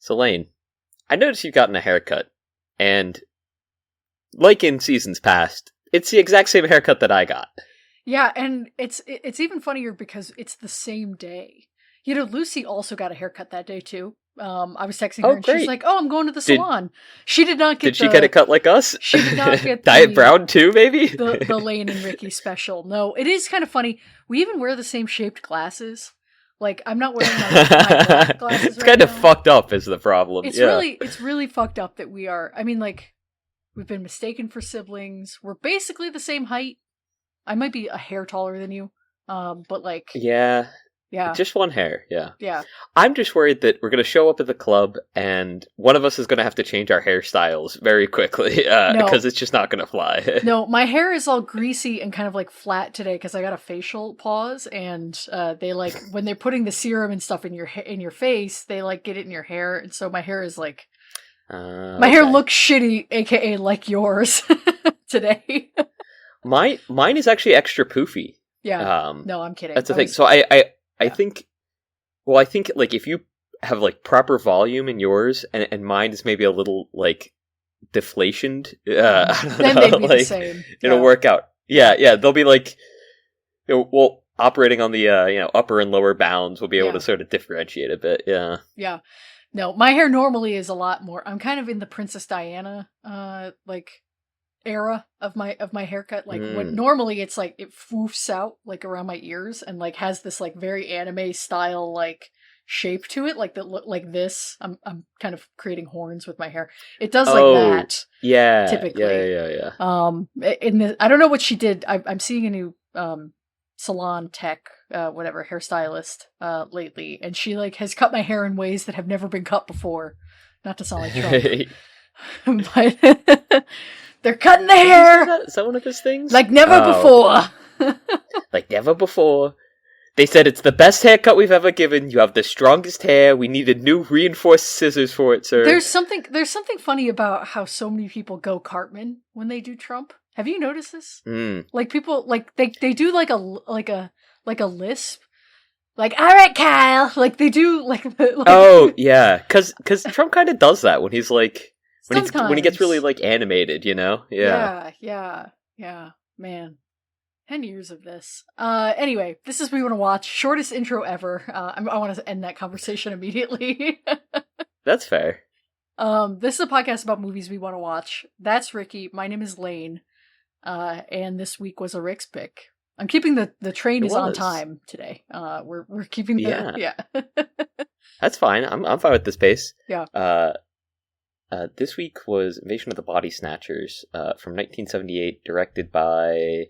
So Lane, I noticed you've gotten a haircut, and like in seasons past, it's the exact same haircut that I got. Yeah, and it's even funnier because it's the same day. You know, Lucy also got a haircut that day too. I was texting her Oh, and she's great. like, "Oh, I'm going to the salon." She did not get Did she get it cut like us? She did not get Diet brown too, maybe? the Lane and Ricky special. No, it is kind of funny. We even wear the same shaped glasses. Like, I'm not wearing my black glasses It's right kind of now. fucked up is the problem. It's yeah. really fucked up that we are. I mean, like, we've been mistaken for siblings. We're basically the same height. I might be a hair taller than you. But like, Yeah. yeah. Just one hair, yeah. Yeah. I'm just worried that we're going to show up at the club and one of us is going to have to change our hairstyles very quickly because it's just not going to fly. No, my hair is all greasy and kind of like flat today because I got a facial pause, and they like when they're putting the serum and stuff in your face, they like get it in your hair, and so my hair is like my hair looks shitty, aka like yours today. Mine is actually extra poofy. Yeah. No, I'm kidding. That's the thing. So I think, well, I think like if you have like proper volume in yours and mine is maybe a little like deflationed, then they'd be the same. It'll work out. Yeah, they'll be like, well, operating on the upper and lower bounds, we'll be able to sort of differentiate a bit. Yeah. Yeah. No, my hair normally is a lot more. I'm kind of in the Princess Diana like era of my haircut. Like when normally it's like it foofs out like around my ears and like has this like very anime style like shape to it, like that look like this. I'm kind of creating horns with my hair. It does like that. Yeah. Typically. Yeah. I don't know what she did. I'm seeing a new salon tech hairstylist lately, and she like has cut my hair in ways that have never been cut before. Not to sound like Trump. But they're cutting the hair. Is that one of his things? Like never before. Like never before. They said it's the best haircut we've ever given. You have the strongest hair. We needed new reinforced scissors for it, sir. There's something funny about how so many people go Cartman when they do Trump. Have you noticed this? Like people like they do like a lisp. Like, all right, Kyle. Like they do like oh yeah, because Trump kind of does that when he's like when he gets really like animated, you know? Yeah, man. 10 years of this. Anyway, this is We Want to Watch. Shortest intro ever. I want to end that conversation immediately. That's fair. This is a podcast about movies we want to watch. That's Ricky. My name is Lane. And this week was a Rick's pick. I'm keeping the train is on time today. We're keeping the yeah. That's fine. I'm fine with this pace. Yeah. This week was Invasion of the Body Snatchers from 1978, directed by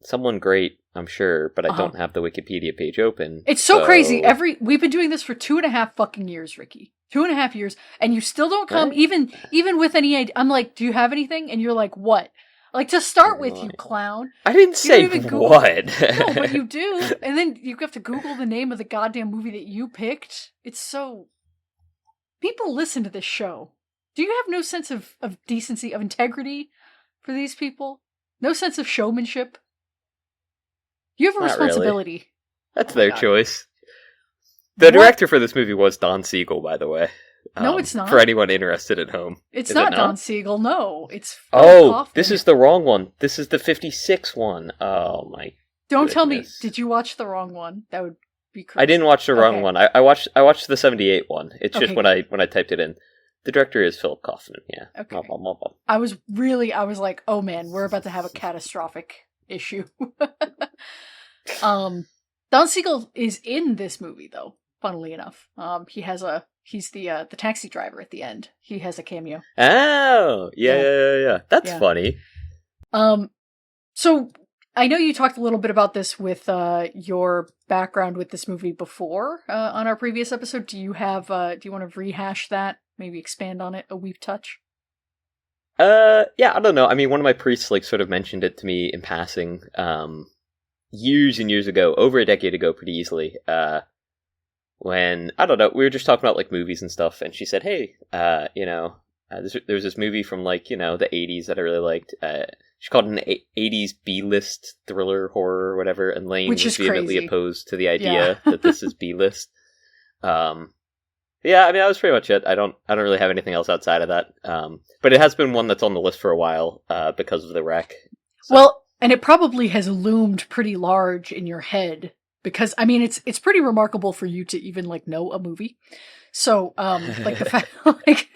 someone great, I'm sure, but I don't have the Wikipedia page open. It's so crazy. We've been doing this for 2.5 fucking years, Ricky. 2.5 years, and you still don't come even with any idea. I'm like, do you have anything? And you're like, what? Like, to start with, you clown. I didn't say what. No, but you do. And then you have to Google the name of the goddamn movie that you picked. It's so... People listen to this show. Do you have no sense of decency, of integrity for these people? No sense of showmanship? You have a responsibility. Really. That's their choice. The director for this movie was Don Siegel, by the way. No, it's not. For anyone interested at home. It's not Don Siegel, no. It's Philip Kaufman. This is the wrong one. This is the 56 one. Oh, my Don't goodness. Tell me, did you watch the wrong one? That would be crazy. I didn't watch the wrong one. I watched the 78 one. It's just when I typed it in. The director is Philip Kaufman, yeah. Okay. I was like, oh man, we're about to have a catastrophic issue. Don Siegel is in this movie, though, funnily enough. He's the taxi driver at the end. He has a cameo. Oh, yeah. That's funny. So I know you talked a little bit about this with your background with this movie before on our previous episode. Do you want to rehash that? Maybe expand on it a wee touch? Yeah, I don't know. I mean, one of my priests like sort of mentioned it to me in passing years and years ago, over a decade ago, pretty easily. When, I don't know, we were just talking about like movies and stuff, and she said, hey, there was this movie from like, the 80s that I really liked. She called it an 80s B-list thriller horror or whatever, and Lane was vehemently opposed to the idea that this is B-list. Yeah, I mean, that was pretty much it. I don't really have anything else outside of that. But it has been one that's on the list for a while, because of the wreck. So. Well, and it probably has loomed pretty large in your head because I mean it's pretty remarkable for you to even like know a movie. So like the fact like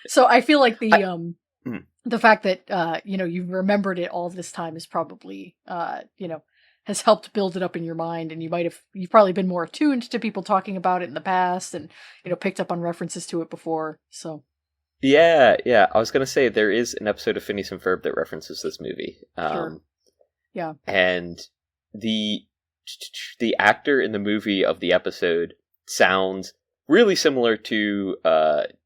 so I feel like the fact that you remembered it all this time is probably has helped build it up in your mind, and you've probably been more attuned to people talking about it in the past, and picked up on references to it before. So Yeah, yeah. I was gonna say there is an episode of Phineas and Ferb that references this movie. sure, yeah, And the actor in the movie of the episode sounds really similar to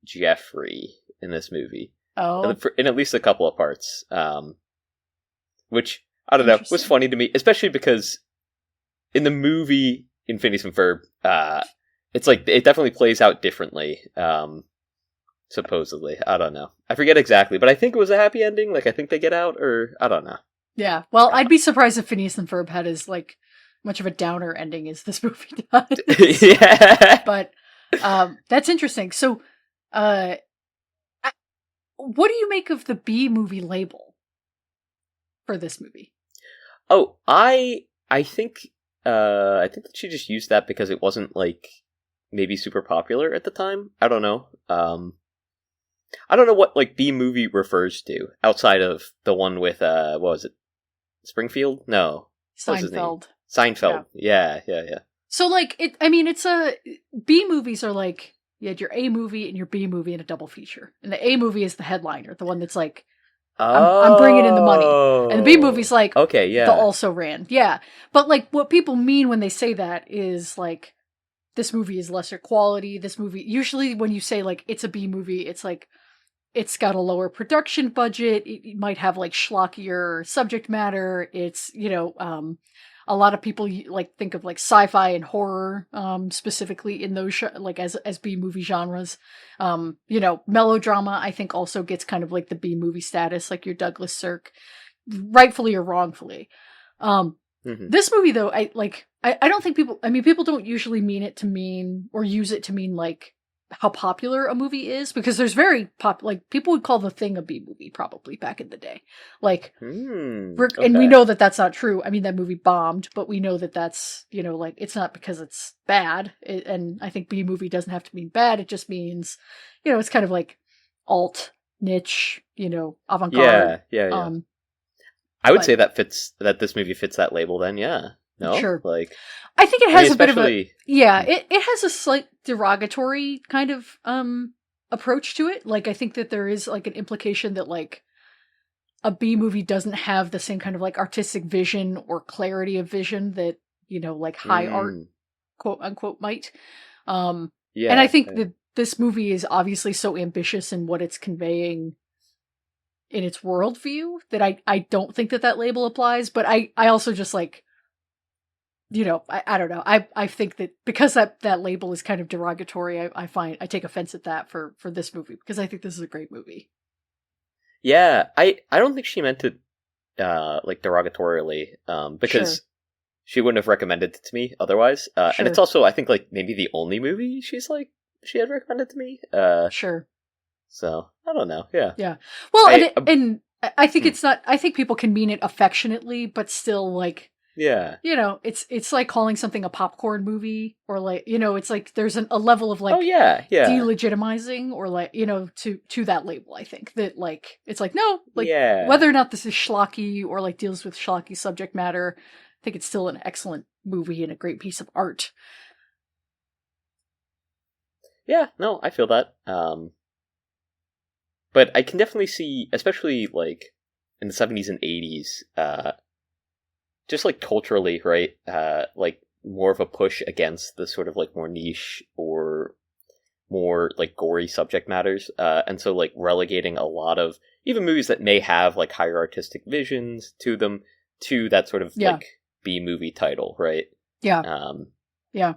Jeffrey in this movie, oh, in at least a couple of parts. Which I don't know was funny to me, especially because in the movie in Phineas and Ferb, it's like it definitely plays out differently. Supposedly, I don't know. I forget exactly, but I think it was a happy ending. Like I think they get out, or I don't know. yeah. Well, I'd be surprised if Phineas and Ferb had as like much of a downer ending as this movie does. Yeah, but that's interesting. So, what do you make of the B movie label for this movie? Oh, I think that she just used that because it wasn't like maybe super popular at the time. I don't know. I don't know what like B movie refers to outside of the one with what was it? Springfield? No. What was his name? Seinfeld. Yeah. So like it's a B movies are like you had your A movie and your B movie in a double feature. And the A movie is the headliner, the one that's like I'm bringing in the money. And the B movie's like okay, yeah. the also ran. Yeah. But like what people mean when they say that is like this movie is lesser quality. This movie usually when you say like it's a B movie, it's like it's got a lower production budget. It might have like schlockier subject matter. It's, a lot of people like think of like sci-fi and horror, specifically in those like as B movie genres. Melodrama I think also gets kind of like the B movie status, like your Douglas Sirk, rightfully or wrongfully. This movie though, I don't think people don't usually mean it to mean or use it to mean like how popular a movie is, because there's very like people would call The Thing a B movie probably back in the day, like okay. and we know that that's not true. I mean, that movie bombed, but we know that that's like it's not because it's bad, and I think B movie doesn't have to mean bad. It just means it's kind of like alt niche, avant-garde. Yeah. I would say that this movie fits that label then. Yeah. No, sure. Like, I think it has a bit of a it has a slight derogatory kind of approach to it. Like I think that there is like an implication that like a B movie doesn't have the same kind of like artistic vision or clarity of vision that like high art quote unquote might. And I think that this movie is obviously so ambitious in what it's conveying in its worldview that I don't think that label applies. But I also just like. I don't know. I think that because that label is kind of derogatory, I take offense at that for this movie, because I think this is a great movie. Yeah, I don't think she meant it like derogatorily, because she wouldn't have recommended it to me otherwise. And it's also I think like maybe the only movie she had recommended to me. Sure. So I don't know. Yeah. Yeah. Well, and I think it's not. I think people can mean it affectionately, but still like. Yeah. It's like calling something a popcorn movie, or like, it's like there's a level of like delegitimizing or like, to that label. I think that like, it's like, no, like whether or not this is schlocky or like deals with schlocky subject matter, I think it's still an excellent movie and a great piece of art. Yeah, no, I feel that. But I can definitely see, especially like in the 70s and 80s, just like culturally, right? Like more of a push against the sort of like more niche or more like gory subject matters, and so like relegating a lot of even movies that may have like higher artistic visions to them to that sort of like B movie title, right? Yeah. Yeah.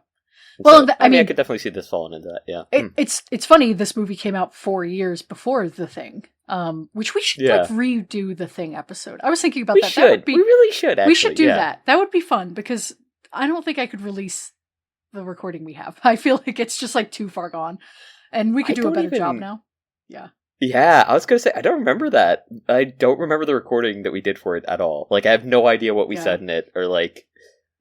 Well, so, I mean, I could definitely see this falling into that. Yeah, it's funny. This movie came out 4 years before The Thing, which we should like redo the Thing episode. I was thinking about that. We really should. Actually. We should do that. That would be fun, because I don't think I could release the recording we have. I feel like it's just like too far gone, and we could do a better job now. Yeah. Yeah, I was gonna say I don't remember that. I don't remember the recording that we did for it at all. Like I have no idea what we said in it, or like.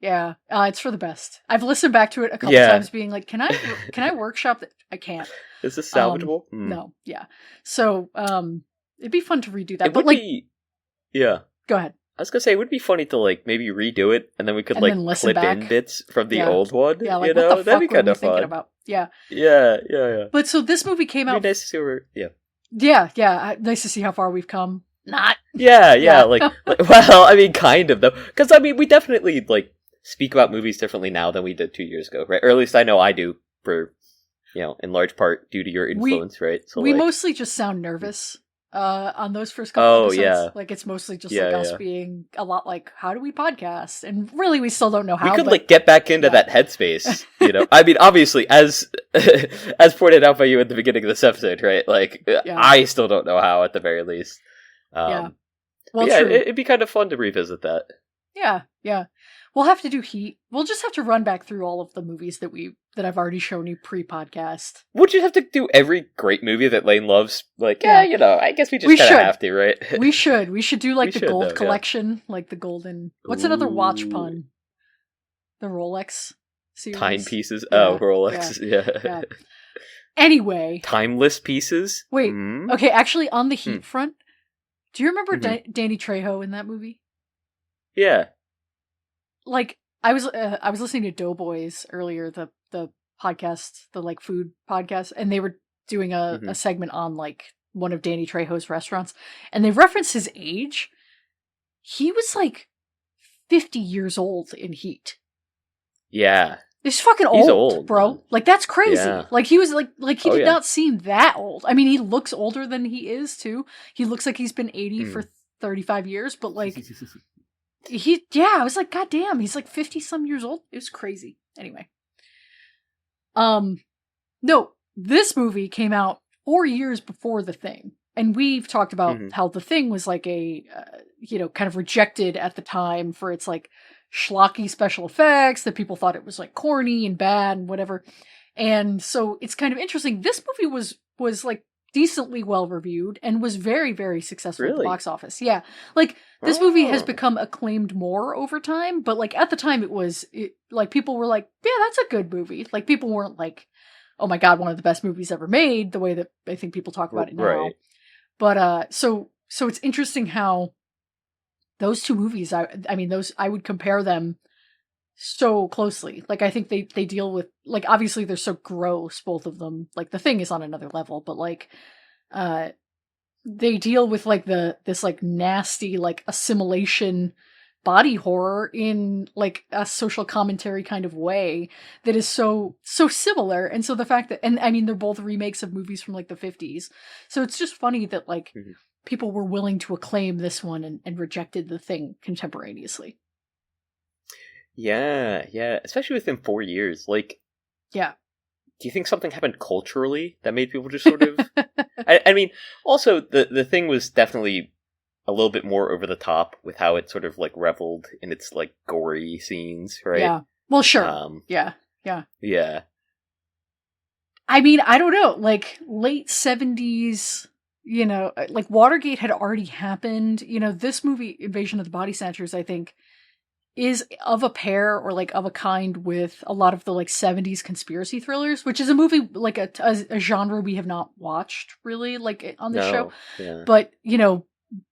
Yeah, it's for the best. I've listened back to it a couple times, being like, "Can I workshop that?" I can't. Is this salvageable? No. Yeah. So, it'd be fun to redo that. It would be. Yeah. Go ahead. I was gonna say it would be funny to like maybe redo it, and then we could like clip in bits from the old one. Yeah, like what the fuck that'd be kind of fun. Thinking about? Yeah. Yeah. But so this movie came out. It'd be nice to see where. Yeah. Yeah. Nice to see how far we've come. Not. Yeah. Like, well, I mean, kind of though, because I mean, we definitely like speak about movies differently now than we did 2 years ago, right? Or at least I know I do, for in large part due to your influence, right? So we mostly just sound nervous on those first couple episodes. Yeah. Like it's mostly just us being a lot like, how do we podcast? And really, we still don't know how. We could like get back into that headspace, I mean, obviously, as pointed out by you at the beginning of this episode, right? Like, I still don't know how, at the very least. Well, true. It'd be kind of fun to revisit that. Yeah. We'll have to do Heat. We'll just have to run back through all of the movies that I've already shown you pre-podcast. Would you have to do every great movie that Lane loves? Like, I guess we just kind of have to, right? We should. We should do like the gold collection, like the golden. What's another watch pun? The Rolex series. Timepieces. Oh, Rolex. Yeah. Anyway, timeless pieces. Wait. Okay. Actually, on the Heat front, do you remember Danny Trejo in that movie? Yeah. Like I was listening to Doughboys earlier, the podcast, the like food podcast, and they were doing a segment on like one of Danny Trejo's restaurants, and they referenced his age. He was like 50 years old in Heat. Yeah. He's fucking old, bro. Man. Like that's crazy. Yeah. Like he was like he did not seem that old. I mean, he looks older than he is too. He looks like he's been 80 for 35 years, but like I was like, God damn, he's like 50 some years old. It was crazy. Anyway. No, this movie came out 4 years before The Thing. And we've talked about how The Thing was like a, kind of rejected at the time for its like schlocky special effects, that people thought it was like corny and bad and whatever. And so it's kind of interesting. This movie was like decently well reviewed and was very, very successful at the box office. Yeah. Like this movie has become acclaimed more over time, but like at the time like people were like, yeah, that's a good movie. Like people weren't like, oh my God, one of the best movies ever made, the way that I think people talk about it now. Right. But so it's interesting how those two movies, I would compare them so closely. Like I think they deal with, like, obviously they're so gross, both of them. Like The Thing is on another level, but like they deal with like this like nasty like assimilation body horror in like a social commentary kind of way that is so similar. And so the fact that, and I mean, they're both remakes of movies from like the 50s, so it's just funny that like people were willing to acclaim this one and rejected The Thing contemporaneously. Yeah, especially within 4 years. Like, do you think something happened culturally that made people just sort of I mean, also the Thing was definitely a little bit more over the top with how it sort of like reveled in its like gory scenes, right? Yeah. Well, sure. Yeah. I mean, I don't know, like late 70s, like Watergate had already happened. This movie, Invasion of the Body Snatchers, I think is of a pair or like of a kind with a lot of the like 70s conspiracy thrillers, which is a movie like a genre we have not watched really like on this show. Yeah. But,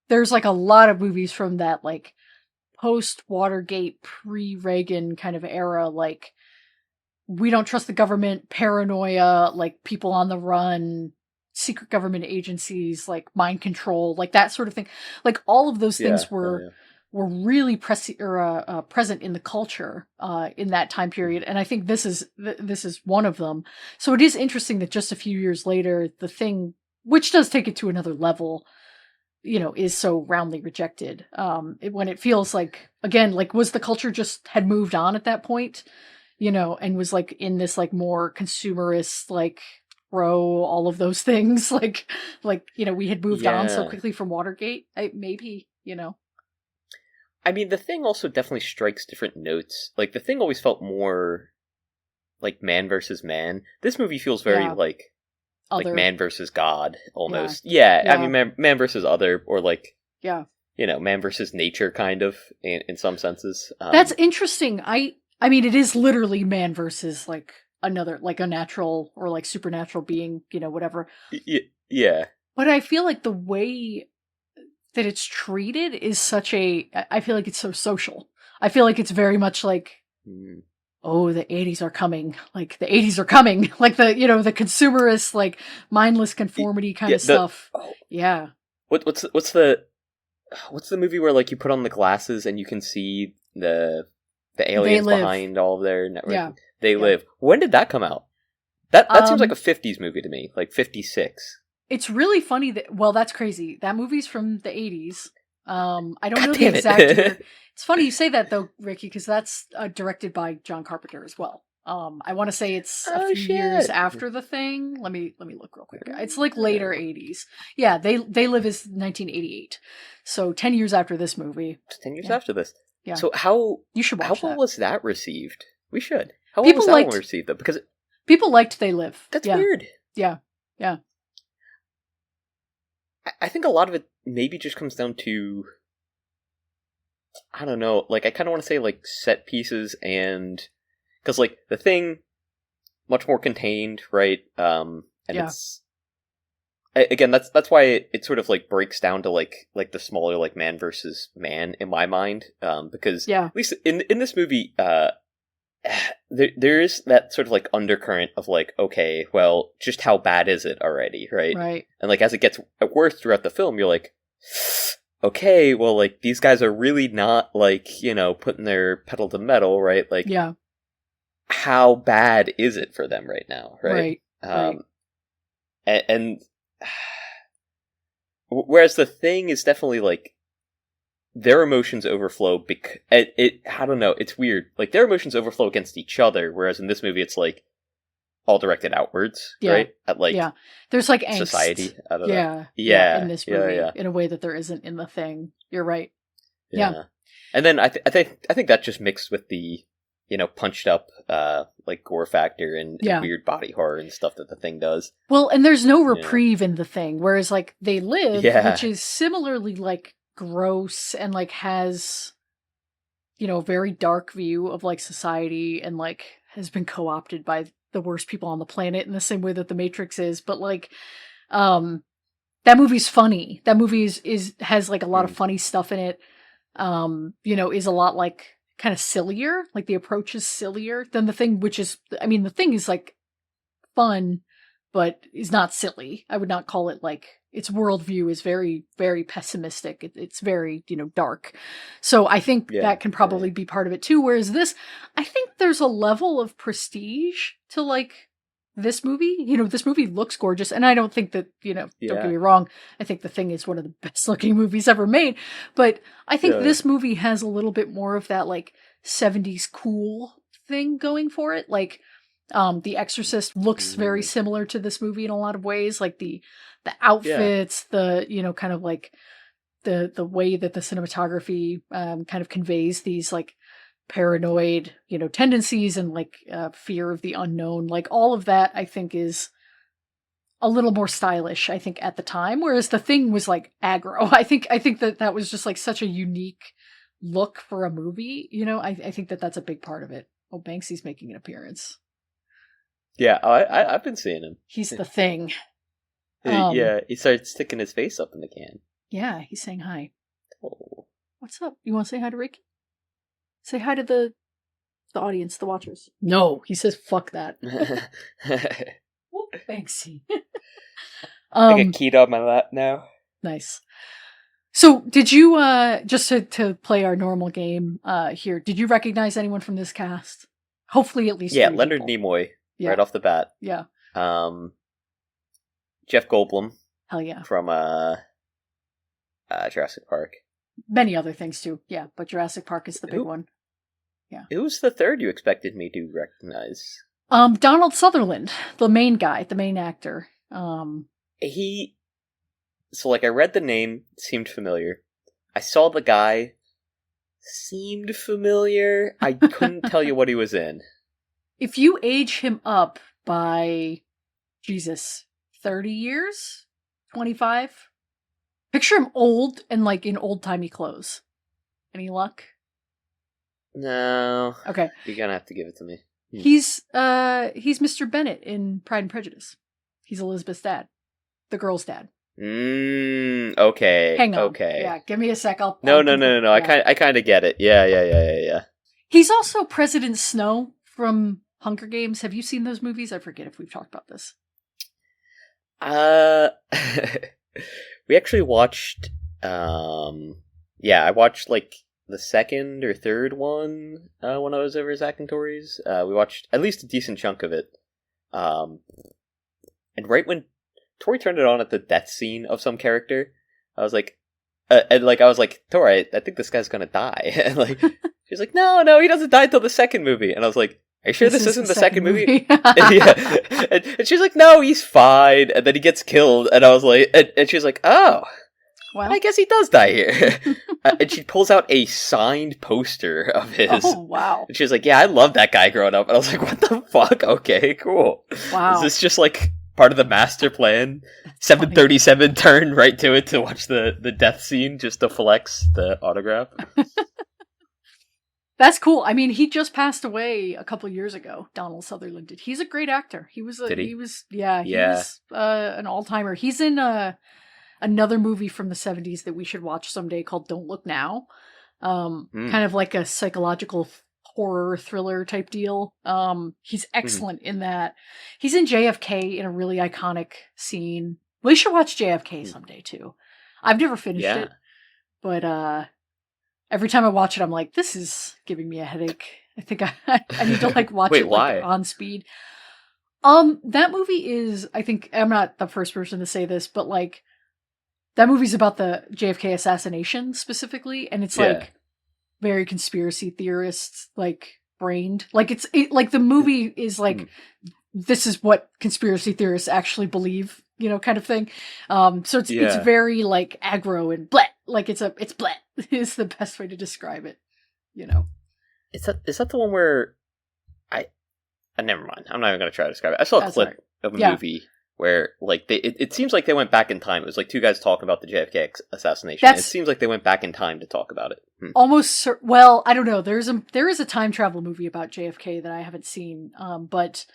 there's like a lot of movies from that like post Watergate, pre-Reagan kind of era, like we don't trust the government, paranoia, like people on the run, secret government agencies, like mind control, like that sort of thing. Like all of those things were really present in the culture in that time period, and I think this is one of them. So it is interesting that just a few years later, The Thing, which does take it to another level, is so roundly rejected. When it feels like, again, like was the culture just had moved on at that point, and was like in this like more consumerist like pro all of those things, like we had moved on so quickly from Watergate, maybe. I mean, The Thing also definitely strikes different notes. Like, The Thing always felt more like man versus man. This movie feels very like other. man versus God almost. Yeah. Yeah. I mean man versus other, or like yeah, man versus nature kind of in some senses. That's interesting. I mean, it is literally man versus like another, like a natural or like supernatural being, whatever. Yeah. But I feel like the way that it's treated is I feel like it's so social. I feel like it's very much like, oh, the 80s are coming. Like the 80s are coming. Like the, the consumerist, like mindless conformity kind of stuff. Yeah. What's the movie where like you put on the glasses and you can see the aliens behind all of their network? Yeah. They live. When did that come out? That seems like a 50s movie to me, like 56. It's really funny that's crazy. That movie's from the 80s. I don't know the exact year. It's funny you say that though, Ricky, because that's directed by John Carpenter as well. I want to say it's a few years after The Thing. Let me look real quick. It's like later 80s. Yeah, They Live is 1988. So 10 years after this movie. 10 years after this. Yeah. So how you should watch how well was that received? We should. How well was that one received though? Because people liked They Live. That's weird. Yeah. Yeah. I think a lot of it maybe just comes down to, I don't know, like I kind of want to say like set pieces, and because like The Thing, much more contained, right? And it's again that's why it sort of like breaks down to like the smaller like man versus man in my mind, because at least in this movie, there is that sort of like undercurrent of like, okay, well, just how bad is it already, right? Right. And like as it gets worse throughout the film, you're like, okay, well, like these guys are really not like putting their pedal to metal, right? Like, how bad is it for them right now, right? Right. And whereas The Thing is definitely like, their emotions overflow because I don't know, it's weird. Like their emotions overflow against each other, whereas in this movie it's like all directed outwards, right? At like there's like angst. Society. I don't know. In this movie in a way that there isn't in The Thing. You're right. Yeah. And then I think that just mixed with the punched up like gore factor and weird body horror and stuff that The Thing does. Well, and there's no reprieve in The Thing, whereas like They Live, which is similarly like gross and like has a very dark view of like society and like has been co-opted by the worst people on the planet in the same way that The Matrix is, but like that movie's funny. That movie has like a lot of funny stuff in it. Is a lot like kind of sillier, like the approach is sillier than The Thing, which is, I mean, The Thing is like fun but is not silly. I would not call it like, its worldview is very, very pessimistic. It's very, dark. So I think that can probably be part of it too. Whereas this, I think there's a level of prestige to like this movie. This movie looks gorgeous. And I don't think that, don't get me wrong, I think The Thing is one of the best looking movies ever made. But I think this movie has a little bit more of that like 70s cool thing going for it. Like, The Exorcist looks very similar to this movie in a lot of ways, like the outfits, the kind of like the way that the cinematography kind of conveys these like paranoid tendencies and like fear of the unknown, like all of that I think is a little more stylish, I think, at the time, whereas The Thing was like aggro. I think that was just like such a unique look for a movie. I think that's a big part of it. Oh, Banksy's making an appearance. Yeah, I've been seeing him. He's the Thing. He started sticking his face up in the can. Yeah, he's saying hi. Oh. What's up? You want to say hi to Ricky? Say hi to the audience, the watchers. No, he says fuck that. Banksy. I got keyed on my lap now. Nice. So, did you just to play our normal game here? Did you recognize anyone from this cast? Hopefully, at least. Yeah, Leonard Nimoy. Right off the bat. Yeah. Jeff Goldblum. Hell yeah. From Jurassic Park. Many other things too. Yeah, but Jurassic Park is the big one. Yeah. Who's the third you expected me to recognize? Donald Sutherland, the main guy, the main actor. So like I read the name, seemed familiar. I saw the guy, seemed familiar. I couldn't tell you what he was in. if you age him up by, Jesus, 30 years? 25? Picture him old and like in old-timey clothes. Any luck? No. Okay. You're gonna have to give it to me. He's Mr. Bennett in Pride and Prejudice. He's Elizabeth's dad. The girl's dad. Okay. Hang on. Okay. Yeah, give me a sec. No. Yeah. I kind of get it. Yeah. He's also President Snow from Hunger Games. Have you seen those movies? I forget if we've talked about this. We actually watched, I watched, like, the second or third one, when I was over at Zach and Tori's. We watched at least a decent chunk of it. And right when Tori turned it on at the death scene of some character, I was like, Tori, I think this guy's gonna die. And, like, she's like, no, he doesn't die until the second movie. And I was like, are you sure this isn't the second movie? Yeah. And she's like, no, he's fine. And then he gets killed. And I was like, and she's like, oh, well, I guess he does die here. And she pulls out a signed poster of his. Oh, wow. And she's like, yeah, I love that guy growing up. And I was like, what the fuck? Okay, cool. Wow. Is this just like part of the master plan? 737 turn right to it to watch the death scene just to flex the autograph? That's cool. I mean, he just passed away a couple years ago. Donald Sutherland did. He's a great actor. He was an all-timer. He's in another movie from the 70s that we should watch someday called Don't Look Now. Kind of like a psychological horror thriller type deal. He's excellent in that. He's in JFK in a really iconic scene. We should watch JFK someday too. I've never finished it, but every time I watch it, I'm like, this is giving me a headache. I think I need to like watch it like, on speed. That movie is, I think, I'm not the first person to say this, but like, that movie's about the JFK assassination specifically, and it's like very conspiracy theorists like brained. Like like the movie is like this is what conspiracy theorists actually believe, kind of thing. So it's very like aggro and bleh. Like it's bleh is the best way to describe it. Is that the one where never mind. I'm not even gonna try to describe it. I saw a clip of a movie where like it seems like they went back in time. It was like two guys talking about the JFK assassination. It seems like they went back in time to talk about it. Almost. Well, I don't know. There is a time travel movie about JFK that I haven't seen. But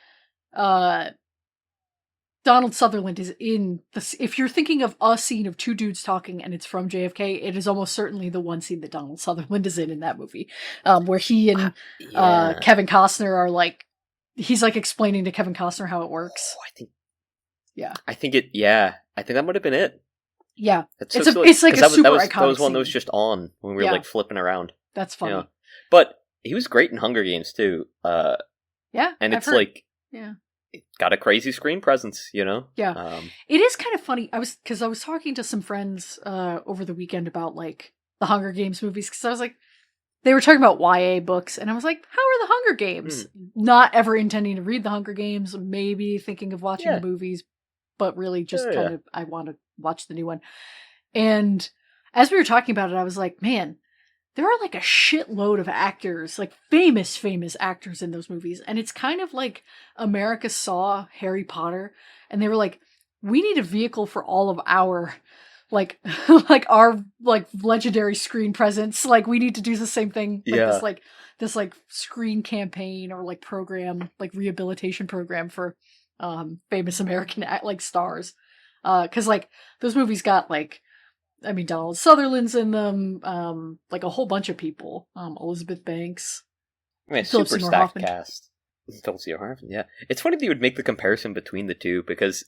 Donald Sutherland is in the. If you're thinking of a scene of two dudes talking and it's from JFK, it is almost certainly the one scene that Donald Sutherland is in that movie, where he and Kevin Costner are like. He's like explaining to Kevin Costner how it works. Oh, I think I think that might have been it. Yeah. It's like a super iconic that was one scene. that was just on when we were like flipping around. That's funny. Yeah. But he was great in Hunger Games too. Yeah. And I've it's heard. like Yeah. It got a crazy screen presence, Yeah. It is kind of funny. I was talking to some friends over the weekend about like the Hunger Games movies, because I was like, they were talking about YA books, and I was like, how are the Hunger Games? Not ever intending to read the Hunger Games, maybe thinking of watching the movies, but really just kind of, I want to watch the new one. And as we were talking about it, I was like, man, there are like a shitload of actors, like famous actors in those movies. And it's kind of like America saw Harry Potter, and they were like, we need a vehicle for all of our like our like legendary screen presence. Like we need to do the same thing. Like this screen campaign or like program, like rehabilitation program for famous American like stars. Cause like those movies got like, I mean, Donald Sutherland's in them, like a whole bunch of people. Elizabeth Banks. I mean, super stacked cast. Philip Kaufman, yeah. It's funny that you would make the comparison between the two, because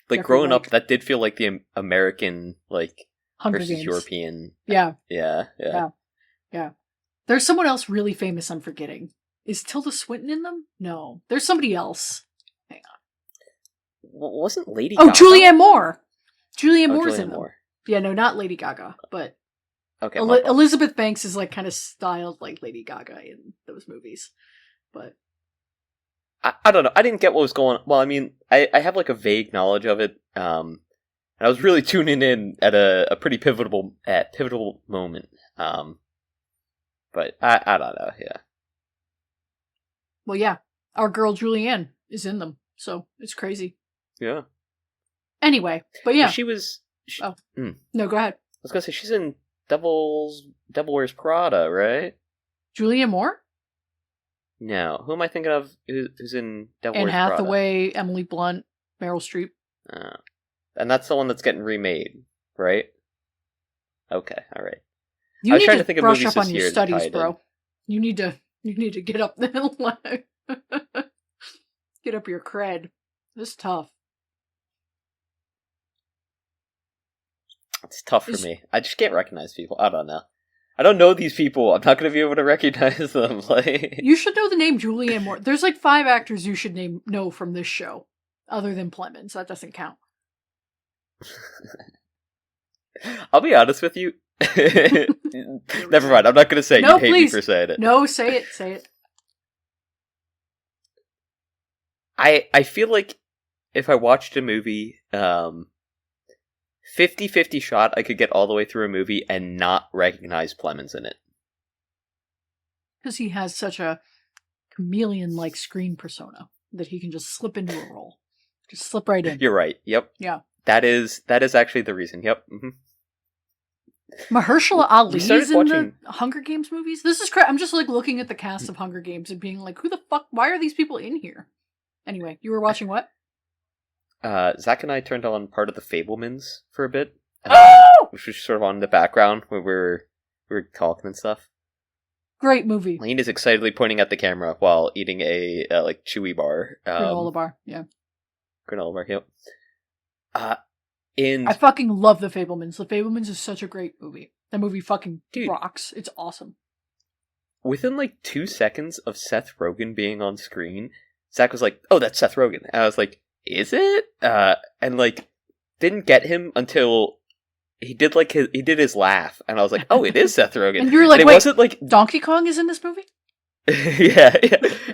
like growing up, that did feel like the American like Hunger versus Games. European. Yeah. Yeah. There's someone else really famous I'm forgetting. Is Tilda Swinton in them? No. There's somebody else. Hang on. Wasn't Lady Gaga? Julianne Moore. Julianne Moore's in them. Yeah, no, not Lady Gaga, but okay. Elizabeth Banks is like kind of styled like Lady Gaga in those movies. But I don't know. I didn't get what was going on. Well, I mean, I have like a vague knowledge of it. And I was really tuning in at a pretty pivotal moment. But I don't know. Yeah. Well, yeah. our girl Julianne is in them, so it's crazy. Yeah. Anyway, but yeah. No, go ahead. I was gonna say, she's in Devil Wears Prada, right? Julianne Moore? No. Who am I thinking of who's in Devil Anne Wears Prada? Hathaway, Emily Blunt, Meryl Streep. And that's the one that's getting remade, right? Okay, alright. You need to brush up on your studies, bro. You need to get up get up your cred. This is tough. It's tough for me. I just can't recognize people. I don't know. I don't know these people. I'm not going to be able to recognize them. You should know the name Julianne Moore. There's like 5 actors you should know from this show, other than Plemons. That doesn't count. I'll be honest with you. Never mind. I'm not going to say it. You hate me for saying it. No, say it. Say it. I feel like if I watched a movie, 50-50 shot, I could get all the way through a movie and not recognize Plemons in it. Because he has such a chameleon-like screen persona that he can just slip into a role. Just slip right in. You're right. Yep. Yeah. That is actually the reason. Yep. Mm-hmm. Mahershala Ali's in the Hunger Games movies? This is I'm just like looking at the cast of Hunger Games and being like, who the fuck? Why are these people in here? Anyway, you were watching what? Zach and I turned on part of the Fablemans for a bit, which was sort of on in the background when we were talking and stuff. Great movie. Lane is excitedly pointing at the camera while eating a chewy bar, granola bar. Yeah, granola bar. Yep. I fucking love the Fablemans. The Fablemans is such a great movie. That movie fucking rocks. It's awesome. Within like 2 seconds of Seth Rogen being on screen, Zach was like, "Oh, that's Seth Rogen," and I was like, "Is it?" And like, didn't get him until he did his laugh, and I was like, "Oh, it is Seth Rogen." And you were like, "Wait, wasn't like Donkey Kong is in this movie?" yeah.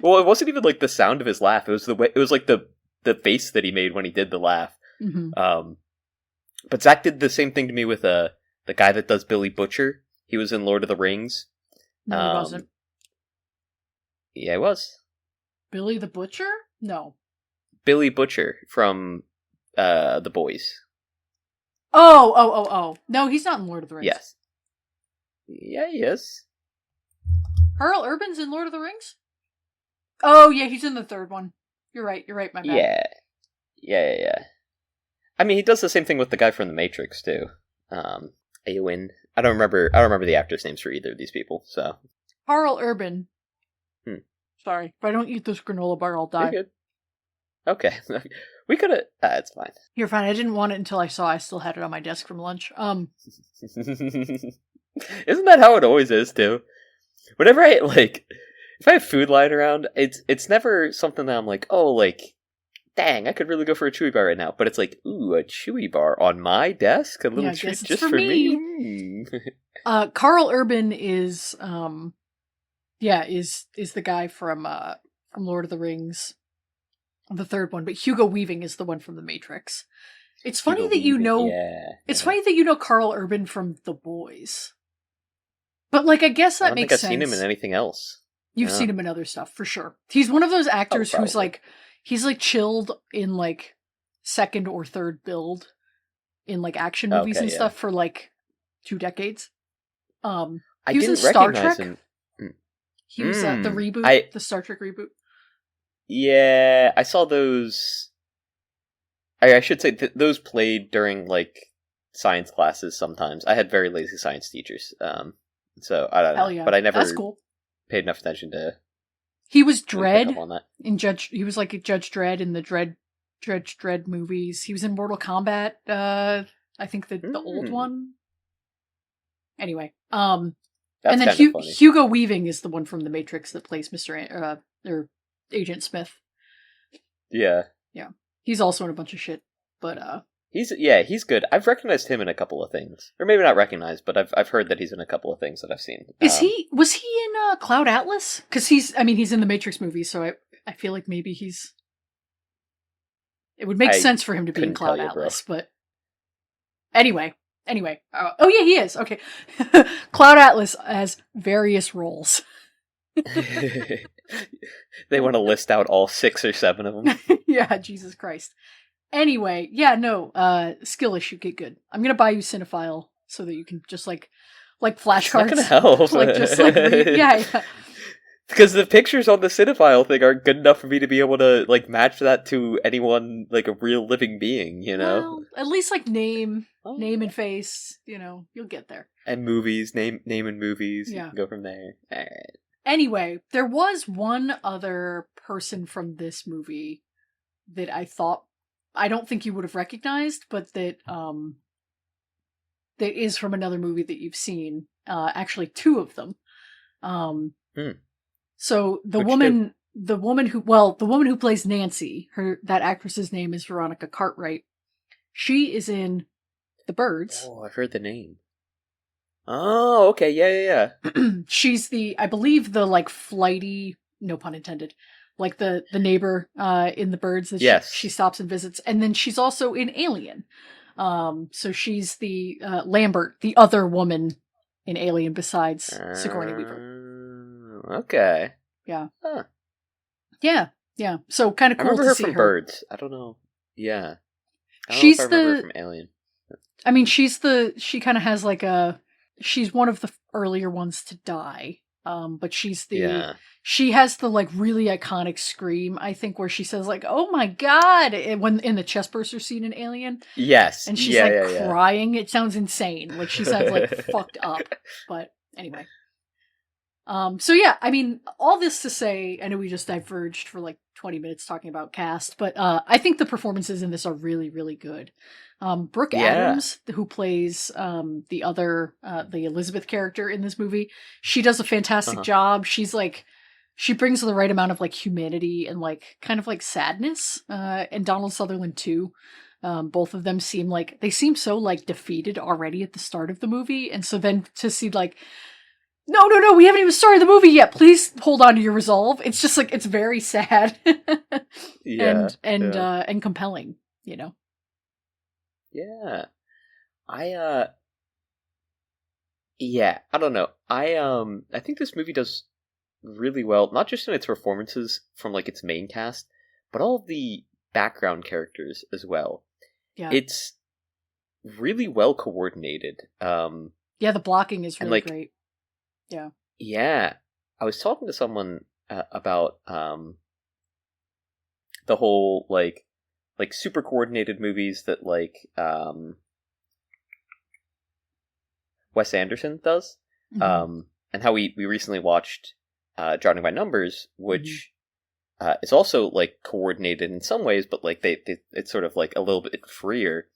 Well, it wasn't even like the sound of his laugh. It was the way. It was like the face that he made when he did the laugh. Mm-hmm. But Zach did the same thing to me with the guy that does Billy Butcher. He was in Lord of the Rings. No, he wasn't. Yeah, he was. Billy the Butcher? No. Billy Butcher from The Boys. Oh. No, he's not in Lord of the Rings. Yes. Yeah, he is. Karl Urban's in Lord of the Rings? Oh, yeah, he's in the 3rd one. You're right, my bad. Yeah. I mean, he does the same thing with the guy from The Matrix, too. Eowyn. I don't remember the actors' names for either of these people, so. Karl Urban. Sorry, if I don't eat this granola bar, I'll die. You're good. Okay. We could've... it's fine. You're fine. I didn't want it until I saw I still had it on my desk from lunch. Isn't that how it always is, too? Whenever if I have food lying around, it's never something that I'm like, oh, dang, I could really go for a Chewy bar right now. But it's like, ooh, a Chewy bar on my desk? A little treat just for me? Karl Urban is, is the guy from Lord of the Rings, the 3rd one. But Hugo Weaving is the one from The Matrix. It's funny that you know... It's funny that you know Karl Urban from The Boys. But, I guess that makes sense. I don't think I've seen him in anything else. You've seen him in other stuff, for sure. He's one of those actors who's, he's, chilled in, 2nd or 3rd build in, action movies and stuff for, 2 decades. He was in Star Trek. Him. He was the reboot, the Star Trek reboot. Yeah, I saw those... I should say those played during, science classes sometimes. I had very lazy science teachers. So, I don't know. Yeah. But I never paid enough attention to... He was Dredd in Judge... He was Judge Dredd in the Judge Dredd movies. He was in Mortal Kombat, I think the old one. Anyway, and then Hugo Weaving is the one from The Matrix that plays or Agent Smith. Yeah. Yeah. He's also in a bunch of shit, but he's good. I've recognized him in a couple of things. Or maybe not recognized, but I've heard that he's in a couple of things that I've seen. Was he in Cloud Atlas? Cuz he's in the Matrix movie, so I feel like maybe it would make sense for him to be in Cloud Atlas, but anyway. Oh yeah, he is. Okay. Cloud Atlas has various roles. They want to list out all 6 or 7 of them. Yeah, Jesus Christ. Anyway, yeah, no, skill issue, get good. I'm gonna buy you Cinephile so that you can just like It's not gonna flashcards, help. like just like read. Yeah. Because the pictures on the cinephile thing aren't good enough for me to be able to like match that to anyone, like a real living being, you know? Well, at least like name and face, you'll get there. And movies, name and movies. Yeah. You can go from there. Alright. Anyway, there was one other person from this movie that I don't think you would have recognized, but that is from another movie that you've seen. Actually, 2 of them. So the woman who plays Nancy, that actress's name is Veronica Cartwright. She is in The Birds. Oh, I've heard the name. Oh, okay, yeah. She's I believe the like flighty, no pun intended, like the neighbor in The Birds that she stops and visits, and then she's also in Alien. So she's the Lambert, the other woman in Alien besides Sigourney Weaver. Okay. Yeah. Huh. Yeah. So kind of cool to see her. From Birds. I don't know. Yeah. I don't She's know if I remember her from Alien. I mean, she kind of has like she's one of the earlier ones to die. But she has the like really iconic scream, I think, where she says like, "Oh my God," when in the chest burster scene in Alien. Yes. And she's crying. It sounds insane. Like she sounds like fucked up. But anyway. So yeah, I mean, all this to say, I know we just diverged for like 20 minutes talking about cast, but I think the performances in this are really, really good. Brooke Adams, who plays the Elizabeth character in this movie, she does a fantastic job. She's like, she brings the right amount of like humanity and like kind of like sadness. And Donald Sutherland too. Both of them seem so like defeated already at the start of the movie, and so then to see like, no, we haven't even started the movie yet. Please hold on to your resolve. It's just like, it's very sad. And compelling, Yeah. I don't know. I think this movie does really well, not just in its performances from like its main cast, but all of the background characters as well. Yeah. It's really well coordinated. The blocking is really great. Yeah. Yeah. I was talking to someone about the whole like super coordinated movies that like Wes Anderson does. Mm-hmm. And how we recently watched Drowning by Numbers, which is also like coordinated in some ways, but like it's sort of like a little bit freer.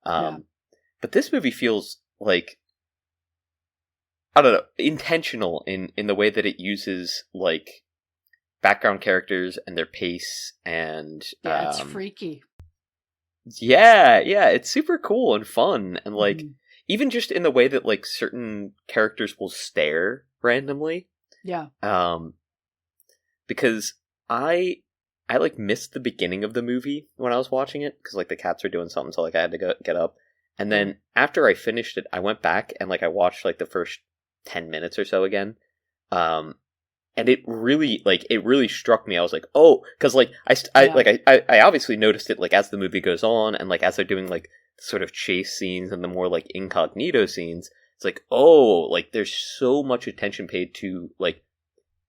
But this movie feels like, I don't know, intentional in the way that it uses like background characters and their pace, and it's freaky. Yeah, it's super cool and fun, and like even just in the way that like certain characters will stare randomly. Yeah. Because I like missed the beginning of the movie when I was watching it, because like the cats were doing something, so like I had to get up, and then after I finished it, I went back and like I watched like the first 10 minutes or so again. And it really struck me. I was like, oh, because like I obviously noticed it like as the movie goes on, and like as they're doing like sort of chase scenes and the more like incognito scenes, it's like, oh, like there's so much attention paid to like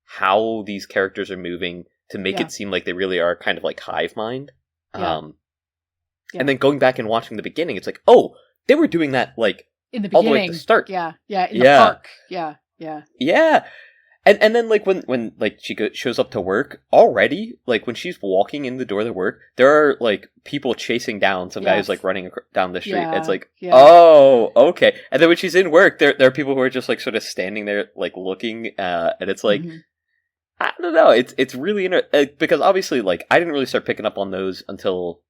how these characters are moving to make it seem like they really are kind of like hive mind. And then going back and watching the beginning, it's like, oh, they were doing that like in the beginning, all the way at the start. In the park. Yeah. And then like when like she shows up to work already, like when she's walking in the door to work, there are like people chasing down some guy who's like running down the street. It's like, oh, okay. And then when she's in work, there are people who are just like sort of standing there like looking, and it's like, I don't know. It's really because obviously like I didn't really start picking up on those until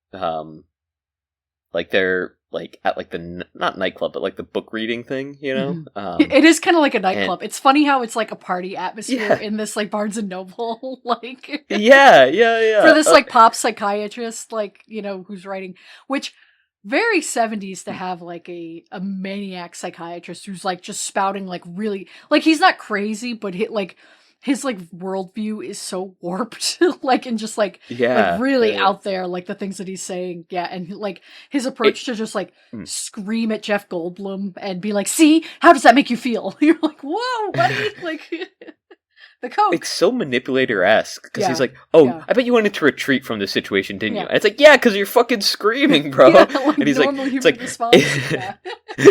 like they're like at like the not nightclub, but like the book reading thing, you know. It is kind of like a nightclub. It's funny how it's like a party atmosphere in this like Barnes and Noble, like for this like pop psychiatrist, like, you know, who's writing, which very 70s to have like a maniac psychiatrist who's like just spouting like really, like he's not crazy, but his like worldview is so warped, like, and just like Yeah, really out there, like the things that he's saying. Yeah, and like his approach to just like scream at Jeff Goldblum and be like, "See, how does that make you feel?" You're like, "Whoa, buddy!" Like the coke. It's so manipulator-esque because he's like, Yeah. I bet you wanted to retreat from this situation, didn't you? Yeah. And it's like, yeah, because you're fucking screaming, bro. Yeah, like and he's normal like, human response.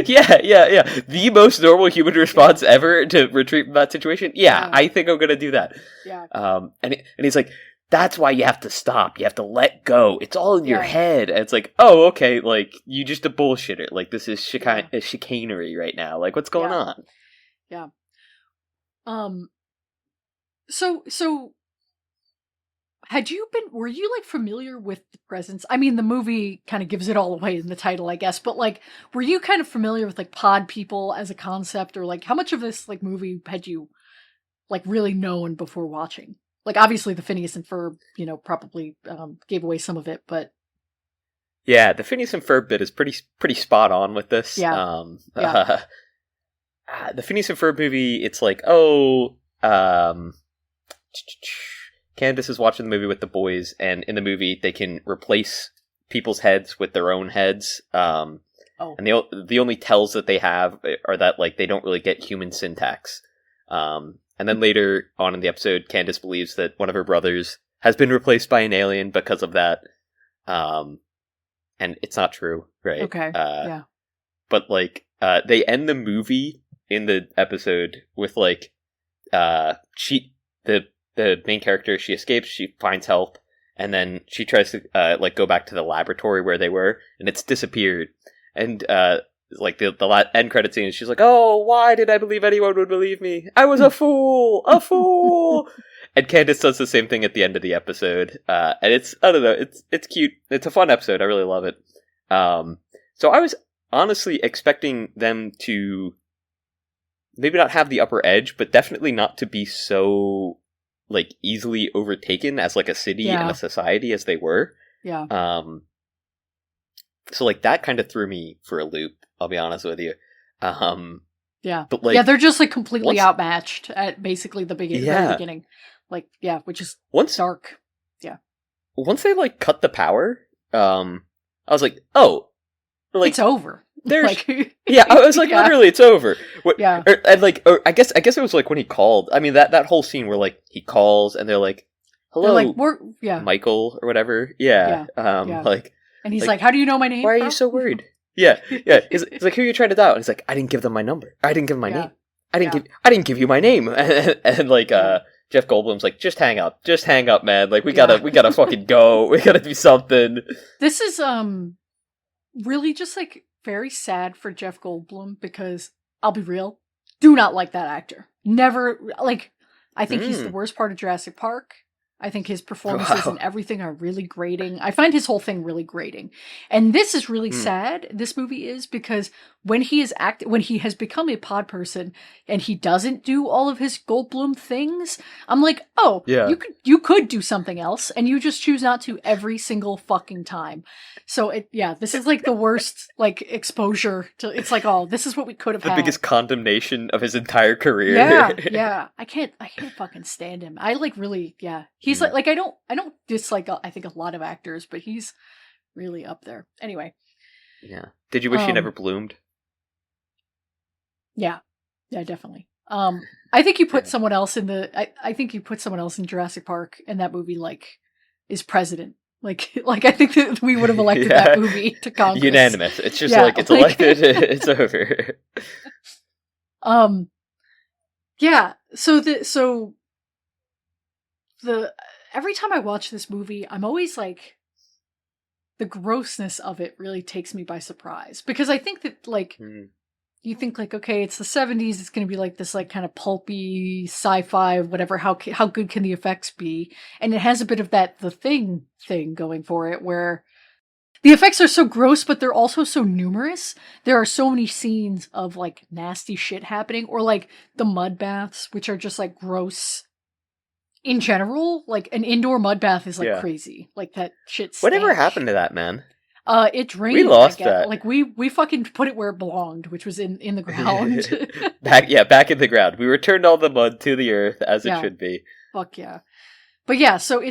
Yeah. The most normal human response ever to retreat from that situation. Yeah, I think I'm gonna do that. Yeah. And he's like, that's why you have to stop. You have to let go. It's all in your head. And it's like, oh, okay, like, you just a bullshitter. Like, this is chicanery right now. Like, what's going on? Yeah. So were you like familiar with the presence? I mean, the movie kind of gives it all away in the title, I guess, but like, were you kind of familiar with like pod people as a concept, or like how much of this like movie had you like really known before watching? Like, obviously the Phineas and Ferb, probably gave away some of it, but yeah, the Phineas and Ferb bit is pretty spot on with this. Yeah. The Phineas and Ferb movie, it's like, Candace is watching the movie with the boys, and in the movie they can replace people's heads with their own heads. And the only tells that they have are that like they don't really get human syntax. And then later on in the episode, Candace believes that one of her brothers has been replaced by an alien because of that. And it's not true, right? Okay. Yeah. But like, they end the movie in the episode with like, the main character, she escapes, she finds help, and then she tries to like go back to the laboratory where they were, and it's disappeared. And like the end credit scene, she's like, "Oh, why did I believe anyone would believe me? I was a fool, a fool." And Candace does the same thing at the end of the episode, and it's, I don't know, it's cute. It's a fun episode. I really love it. So I was honestly expecting them to maybe not have the upper edge, but definitely not to be so like easily overtaken as like a city and a society as they were. Yeah. So like that kind of threw me for a loop, I'll be honest with you. Yeah. But like, they're just like completely outmatched at basically the very beginning. Like, which is dark. Yeah. Once they like cut the power, I was like, oh, like it's over. There's like, I was like, literally, it's over. Yeah. I guess it was like when he called. I mean, that whole scene where like he calls and they're like, "Hello, they're like, Michael," or whatever. Yeah. Like, and he's like, "How do you know my name? Why are you so worried?" Yeah. He's like, "Who are you trying to dial?" And he's like, "I didn't give them my number. I didn't give them my name. I didn't give you my name." And like, Jeff Goldblum's like, "Just hang up, man. Like, we gotta fucking go. We gotta do something." This is really just like very sad for Jeff Goldblum, because I'll be real, do not like that actor. Never, like, I think he's the worst part of Jurassic Park. I think his performances and everything are really grating. I find his whole thing really grating. And this is really sad, this movie is, because when he has become a pod person and he doesn't do all of his Goldblum things, I'm like, oh, you could do something else, and you just choose not to every single fucking time. So this is like the worst like exposure to, it's like, oh, this is what we could have had. The biggest condemnation of his entire career. Yeah. I can't fucking stand him. I like really, he's like I don't dislike I think a lot of actors, but he's really up there. Anyway. Yeah. Did you wish he never bloomed? Yeah, definitely. I think you put someone else in I think you put someone else in Jurassic Park, and that movie like is president. Like I think that we would have elected that movie to Congress. Unanimous. It's just like it's elected. It's over. Yeah. So the every time I watch this movie, I'm always like, the grossness of it really takes me by surprise, because I think that like. You think like, okay, it's the 70s, it's going to be like this like kind of pulpy sci-fi, whatever, how good can the effects be? And it has a bit of that The Thing going for it, where the effects are so gross, but they're also so numerous. There are so many scenes of like nasty shit happening, or like the mud baths, which are just like gross in general. Like an indoor mud bath is like crazy. Like that shit stinks. Whatever happened to that, man? It drained. We lost that. Like we fucking put it where it belonged, which was in the ground. back in the ground. We returned all the mud to the earth as it should be. Fuck yeah. But yeah, so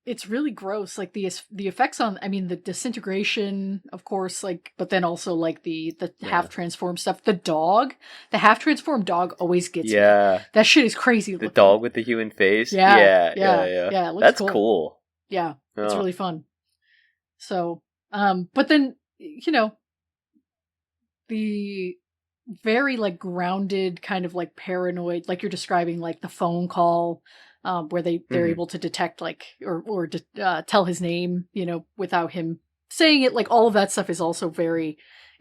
it's really gross. Like the effects on, I mean, the disintegration, of course, like, but then also like the half transformed stuff. The half transformed dog always gets me. That shit is crazy. The dog with the human face. Yeah. It looks That's cool. Yeah, it's really fun. So, but then, you know, the very like grounded kind of like paranoid, like you're describing, like the phone call, where they're able to detect like, or tell his name, you know, without him saying it. Like all of that stuff is also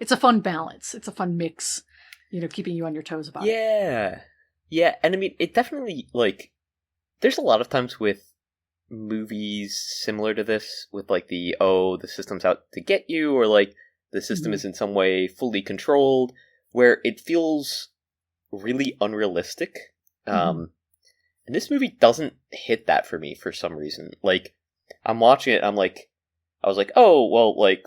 it's a fun balance. It's a fun mix, you know, keeping you on your toes about it. Yeah. And I mean, it definitely, like, there's a lot of times with movies similar to this with like the system's out to get you, or like the system is in some way fully controlled, where it feels really unrealistic. And this movie doesn't hit that for me for some reason. Like, I'm watching it, I was like, oh, well, like,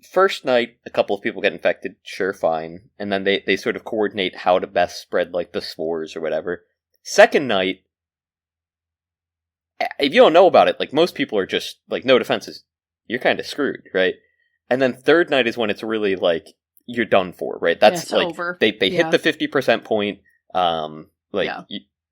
first night, a couple of people get infected, sure, fine. And then they sort of coordinate how to best spread, like, the spores or whatever. Second night, if you don't know about it, like, most people are just, like, no defenses. You're kind of screwed, right? And then third night is when it's really, like, you're done for, right? That's, it's like, over. They hit the 50% point,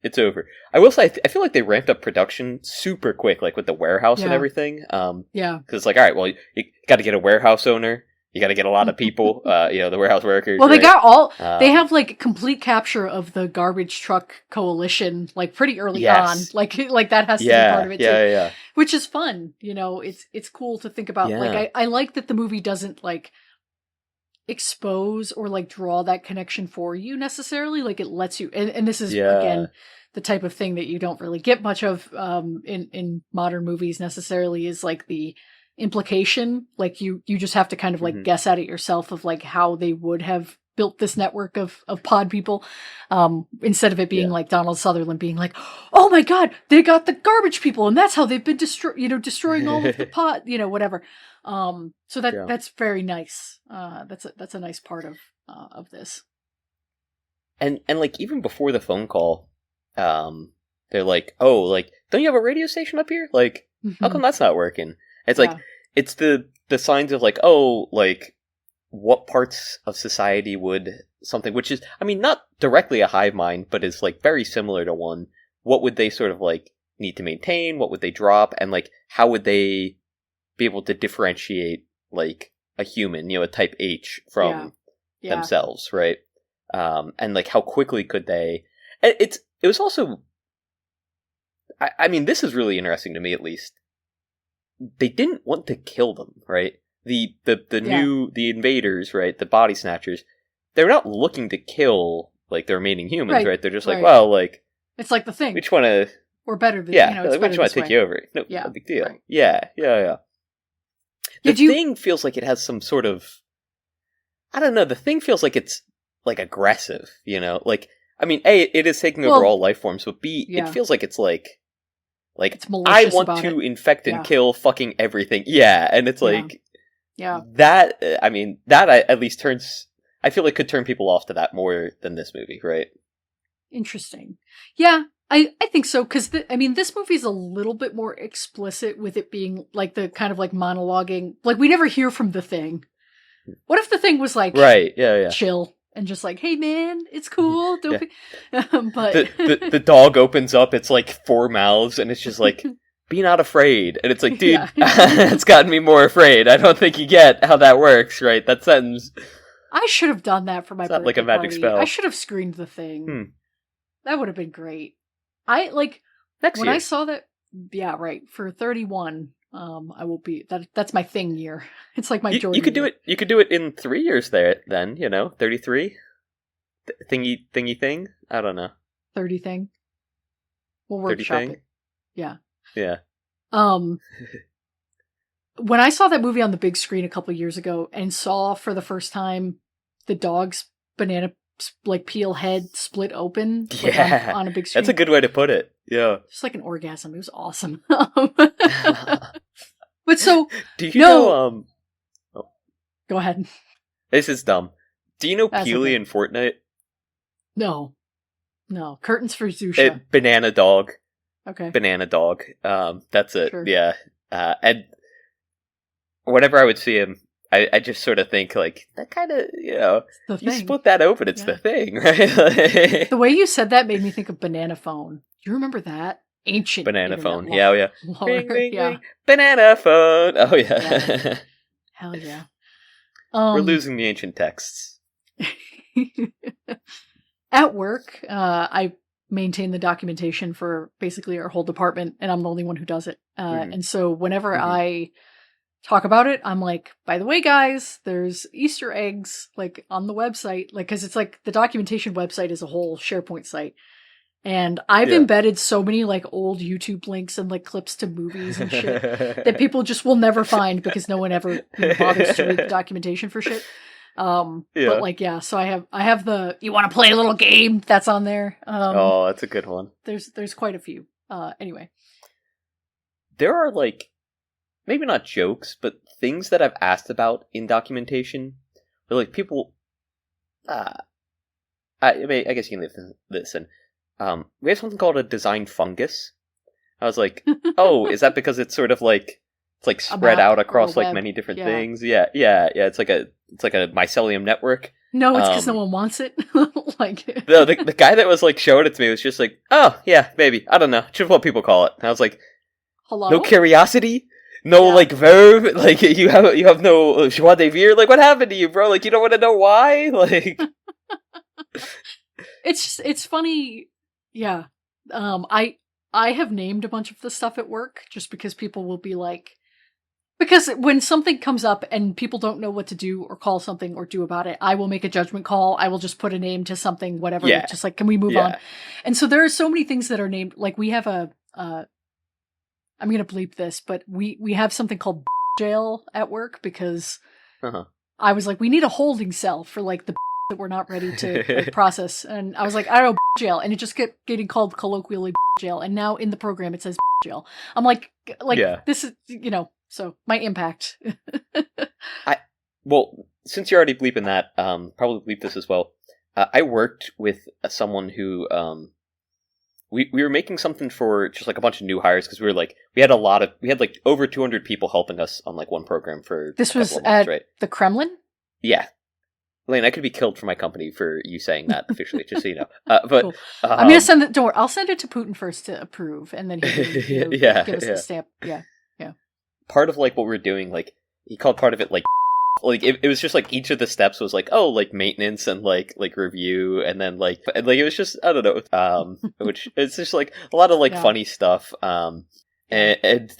it's over. I will say, I feel like they ramped up production super quick, like with the warehouse and everything. Because it's like, all right, well, you got to get a warehouse owner. You got to get a lot of people, the warehouse workers. Well, they got they have like complete capture of the garbage truck coalition, like pretty early on. Like that has to be part of it too. Yeah. Which is fun. You know, it's cool to think about. Like, I like that the movie doesn't like expose or like draw that connection for you necessarily. Like it lets you, and this is again the type of thing that you don't really get much of in modern movies necessarily, is like the implication. Like you just have to kind of like guess at it yourself of like how they would have built this network of pod people, instead of it being like Donald Sutherland being like, oh my god, they got the garbage people and that's how they've been destroying all of the pod, whatever. So that's very nice. That's a nice part of this. And like even before the phone call, they're like, oh, like, don't you have a radio station up here? Like, how come that's not working? It's like, it's the signs of like, oh, like, what parts of society would something, which is, I mean, not directly a hive mind, but is like very similar to one. What would they sort of like need to maintain? What would they drop? And like, how would they be able to differentiate like a human, a type H from themselves, right? And like, how quickly could they? It was also, I mean, this is really interesting to me, at least. They didn't want to kill them, right? The invaders, right? The Body Snatchers, they're not looking to kill like the remaining humans, right? They're just like, well, like, it's like the Thing. We just want to, we're better than, we just want to take you over. No big deal. Right. Yeah. The Thing feels like it has some sort of, I don't know. The Thing feels like it's like aggressive, like. I mean, A, it is taking over all life forms, but B, it feels like it's like it's I want to infect and kill fucking everything. Yeah, and it's like, that, I mean, that at least I feel like could turn people off to that more than this movie, right? Interesting. Yeah, I think so, because, this movie's a little bit more explicit with it being, like, the kind of, like, monologuing. Like, we never hear from the Thing. What if the Thing was, like, chill? And just like, hey man, it's cool. Don't be. But the dog opens up. It's like 4 mouths, and it's just like, be not afraid. And it's like, dude, it's gotten me more afraid. I don't think you get how that works, right? That sentence. I should have done that for my birthday like a magic party. spell. I should have screened the Thing. That would have been great. I like next when year. I saw that. Yeah, right. For 31. I will be that's my Thing year. It's like my Jordan. You could do year. it. You could do it in 3 years. Then 33, thingy thing. I don't know. 30 thing. We'll workshop it. Yeah. When I saw that movie on the big screen a couple years ago and saw for the first time the dog's banana like peel head split open on a big screen. That's a good way to put it. Yeah. Just like an orgasm. It was awesome. But so Do you no. know? Oh, Go ahead. this is dumb. Do you know That's Peely okay. in Fortnite? No. Curtains for Zusha. Banana Dog. Okay. Banana Dog. That's it. Sure. Yeah. And whenever I would see him, I just sort of think like that kind of you thing. split that open, it's the thing, right? The way you said that made me think of Banana Phone. Do you remember that? Ancient Banana internet phone. lore. Yeah. Ring, ring, ring. Banana phone. Oh yeah. Hell yeah. We're losing the ancient texts. At work, I maintain the documentation for basically our whole department, and I'm the only one who does it. And so whenever I talk about it, I'm like, by the way, guys, there's Easter eggs like on the website, like because it's like the documentation website is a whole SharePoint site. And I've embedded so many like old YouTube links and like clips to movies and shit that people just will never find because no one ever bothers to read the documentation for shit. But like, so I have the, you want to play a little game that's on there. Oh, that's a good one. There's quite a few. Anyway. There are like, maybe not jokes, but things that I've asked about in documentation where like people, I guess you can leave this in. We have something called a design fungus. I was like, oh, is that because it's sort of like it's like spread out across like many different things? Yeah. It's like a mycelium network. No, it's because no one wants it. Like the guy that was like showing it to me was just like, oh yeah, maybe, I don't know, just what people call it. And I was like, hello, no curiosity, no like verve, like you have no joie de vivre. Like what happened to you, bro? Like you don't want to know why? Like it's funny. Yeah. I have named a bunch of the stuff at work just because people will be like, because when something comes up and people don't know what to do or call something or do about it, I will make a judgment call. I will just put a name to something, whatever. Yeah. Just like, can we move on? And so there are so many things that are named. Like we have I'm going to bleep this, but we have something called jail at work because I was like, we need a holding cell for like the that we're not ready to like, process. And I was like, I don't know, jail. And it just kept getting called colloquially jail. And now in the program, it says jail. I'm like this is, so my impact. Well, since you're already bleeping that, probably bleep this as well. I worked with someone who, we were making something for just like a bunch of new hires because we had like over 200 people helping us on like one program for this was months, at right? The Kremlin? Yeah. Lane, I could be killed for my company for you saying that officially, just so you know. But cool. I'm gonna send it. Don't worry, I'll send it to Putin first to approve, and then he can give us the stamp. Yeah. Part of like what we're doing, like he called part of it like it was just like each of the steps was like like maintenance and like review, and then like it was just I don't know, which it's just like a lot of like funny stuff. And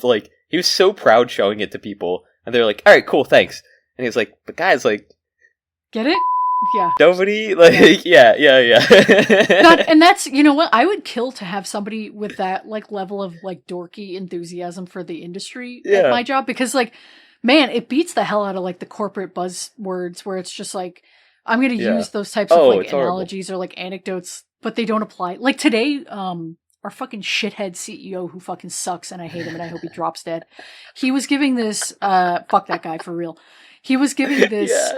like he was so proud showing it to people, and they're like, all right, cool, thanks. And he's like, but guys, like. Get it? Yeah. Nobody like yeah. And that's what I would kill to have somebody with that like level of like dorky enthusiasm for the industry at my job because like man, it beats the hell out of like the corporate buzzwords where it's just like I'm going to use those types of like analogies or like anecdotes, but they don't apply. Like today, our fucking shithead CEO who fucking sucks and I hate him and I hope he drops dead. He was giving this fuck that guy for real. He was giving this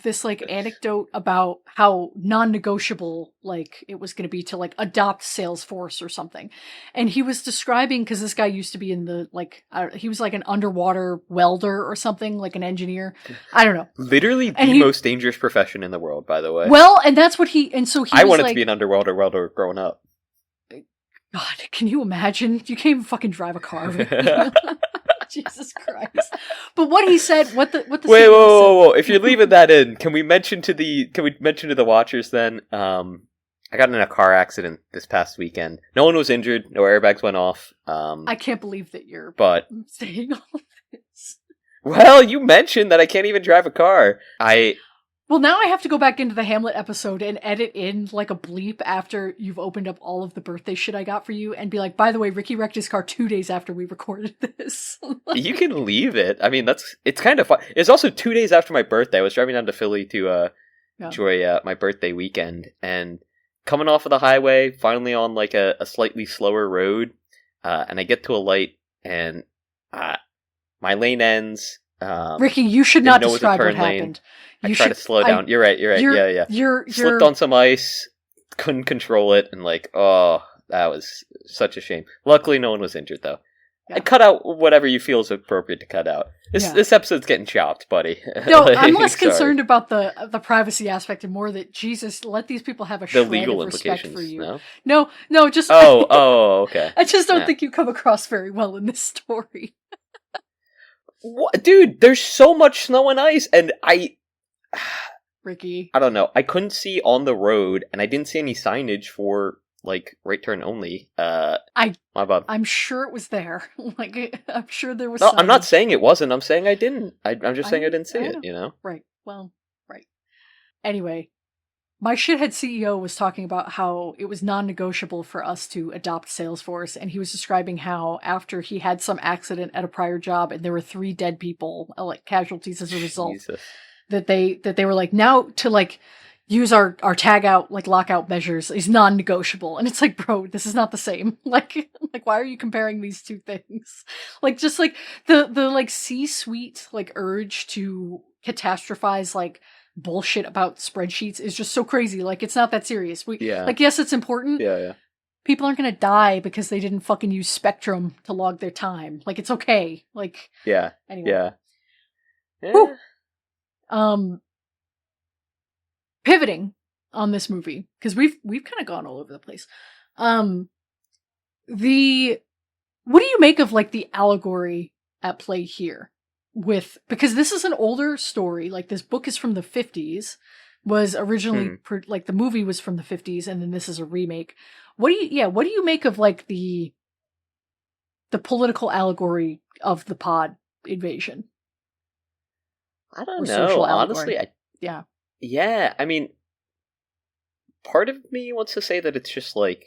this like anecdote about how non-negotiable like it was going to be to like adopt Salesforce or something. And he was describing, because this guy used to be in the like he was like an underwater welder or something, like an engineer. I don't know. Literally the most dangerous profession in the world, by the way. Well, and that's what I wanted to be an underwater welder growing up. God, can you imagine? You can't even fucking drive a car. Jesus Christ! But what he said, what the wait, whoa! If you're leaving that in, can we mention to the watchers then? I got in a car accident this past weekend. No one was injured. No airbags went off. I can't believe that you're saying all of this. Well, you mentioned that I can't even drive a car. Well, now I have to go back into the Hamlet episode and edit in like a bleep after you've opened up all of the birthday shit I got for you and be like, by the way, Ricky wrecked his car 2 days after we recorded this. You can leave it. I mean, it's kind of fun. It's also 2 days after my birthday. I was driving down to Philly to enjoy my birthday weekend and coming off of the highway, finally on like a slightly slower road, and I get to a light and my lane ends. Ricky, you should Didn't not know it was a describe what turn lane. happened. I You try to should. slow down. You're right. Yeah. Slipped on some ice. Couldn't control it, and like, oh, that was such a shame. Luckily, no one was injured though. Yeah. Cut out whatever you feel is appropriate to cut out. This episode's getting chopped, buddy. No, like, I'm less concerned about the privacy aspect and more that Jesus let these people have a shred legal of respect for you. No, just okay. I just don't think you come across very well in this story. What, dude? There's so much snow and ice, and Ricky, I don't know. I couldn't see on the road, and I didn't see any signage for like right turn only. My bad. I'm sure it was there. Like, I'm sure there was. No, signage. I'm not saying it wasn't. I'm saying I didn't. I'm just saying I didn't see it. You know. Right. Well. Right. Anyway, my shithead CEO was talking about how it was non-negotiable for us to adopt Salesforce, and he was describing how after he had some accident at a prior job, and there were 3 dead people, like casualties as a result. Jesus. That they were like, now to like use our tag out, like lockout measures is non-negotiable. And it's like, bro, this is not the same. Like why are you comparing these two things? Like, just like the like C-suite like urge to catastrophize like bullshit about spreadsheets is just so crazy. Like, it's not that serious. Like, yes, it's important. Yeah. People aren't gonna die because they didn't fucking use Spectrum to log their time. Like, it's okay. Like, yeah. Anyway. Yeah. Pivoting on this movie, because we've kind of gone all over the place. What do you make of like the allegory at play here? Because this is an older story, like this book is from the 50s, was originally like the movie was from the 50s, and then this is a remake. What do you make of like the political allegory of the pod invasion? I don't know. Honestly, Yeah, I mean, part of me wants to say that it's just like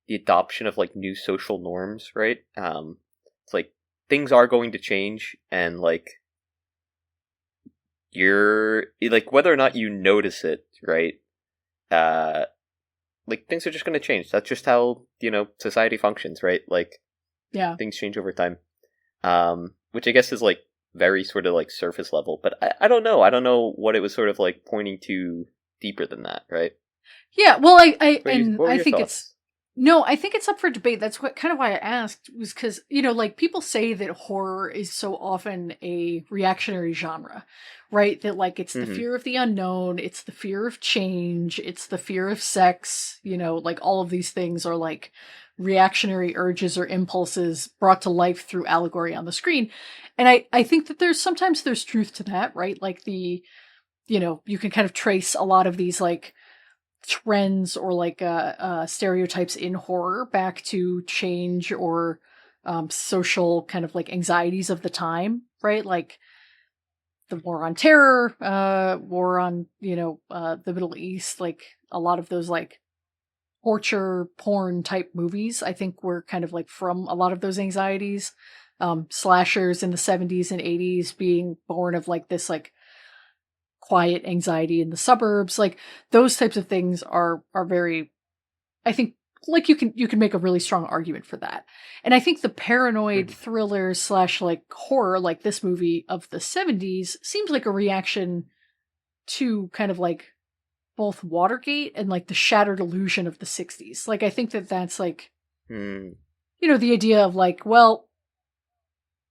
the adoption of like new social norms, right? It's like things are going to change, and like you're like whether or not you notice it, right? Like things are just going to change. That's just how society functions, right? Like, yeah, things change over time. Which I guess is like very sort of like surface level, but I don't know. I don't know what it was sort of like pointing to deeper than that, right? Yeah, well, I think thoughts? I think it's up for debate. That's kind of why I asked, was because, like people say that horror is so often a reactionary genre, right? That like it's the fear of the unknown, it's the fear of change, it's the fear of sex, like all of these things are like reactionary urges or impulses brought to life through allegory on the screen. And I think that there's truth to that, right? Like you can kind of trace a lot of these like trends or like stereotypes in horror back to change or social kind of like anxieties of the time, right? Like the war on terror, war on the Middle East, like a lot of those like torture porn type movies, I think were kind of like from a lot of those anxieties. Slashers in the 70s and 80s being born of like this like quiet anxiety in the suburbs, like those types of things are very, I think, like you can make a really strong argument for that. And I think the paranoid thriller / like horror, like this movie of the 70s, seems like a reaction to kind of like both Watergate and like the shattered illusion of the 60s. Like I think that's like the idea of like, well,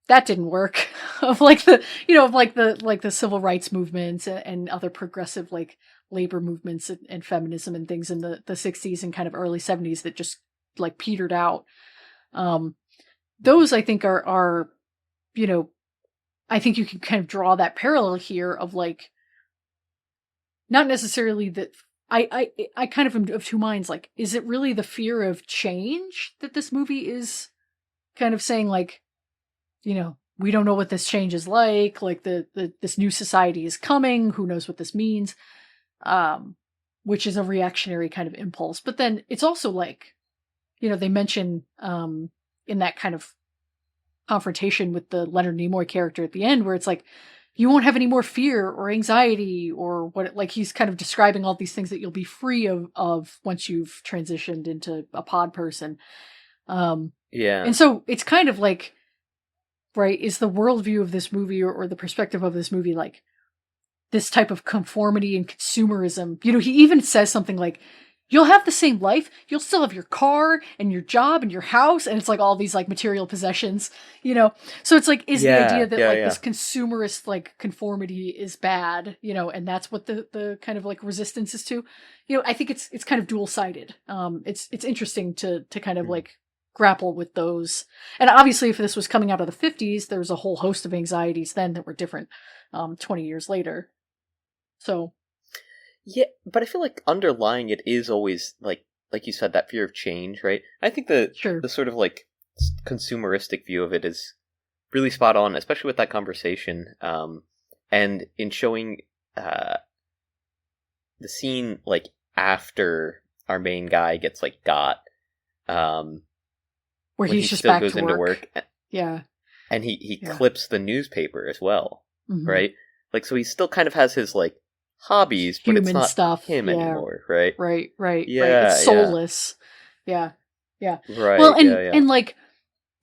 that didn't work, of like the civil rights movements and other progressive like labor movements and feminism and things in the 60s and kind of early 70s that just like petered out. Those I think are I think you can kind of draw that parallel here of like, not necessarily that I kind of am of two minds. Like, is it really the fear of change that this movie is kind of saying like, we don't know what this change is like this new society is coming, who knows what this means, which is a reactionary kind of impulse. But then it's also like, they mention in that kind of confrontation with the Leonard Nimoy character at the end, where it's like, you won't have any more fear or anxiety or what, like he's kind of describing all these things that you'll be free of once you've transitioned into a pod person. Yeah. And so it's kind of like, right, is the worldview of this movie or the perspective of this movie like this type of conformity and consumerism. You know, he even says something like, you'll have the same life, you'll still have your car and your job and your house, and it's like all these like material possessions, you know? So it's like, is the idea that like this consumerist like conformity is bad, you know, and that's what the kind of like resistance is to, you know, I think it's kind of dual-sided. It's interesting to kind of like grapple with those. And obviously if this was coming out of the 50s, there was a whole host of anxieties then that were different 20 years later. So yeah, but I feel like underlying it is always like you said, that fear of change, right? I think the sort of like consumeristic view of it is really spot on, especially with that conversation, and in showing the scene like after our main guy gets like got, where he just still goes into work, yeah, and he clips the newspaper as well, right? Like, so he still kind of has his like hobbies, but human it's not stuff him anymore, right? Right. It's soulless. Yeah. Right. Well, and like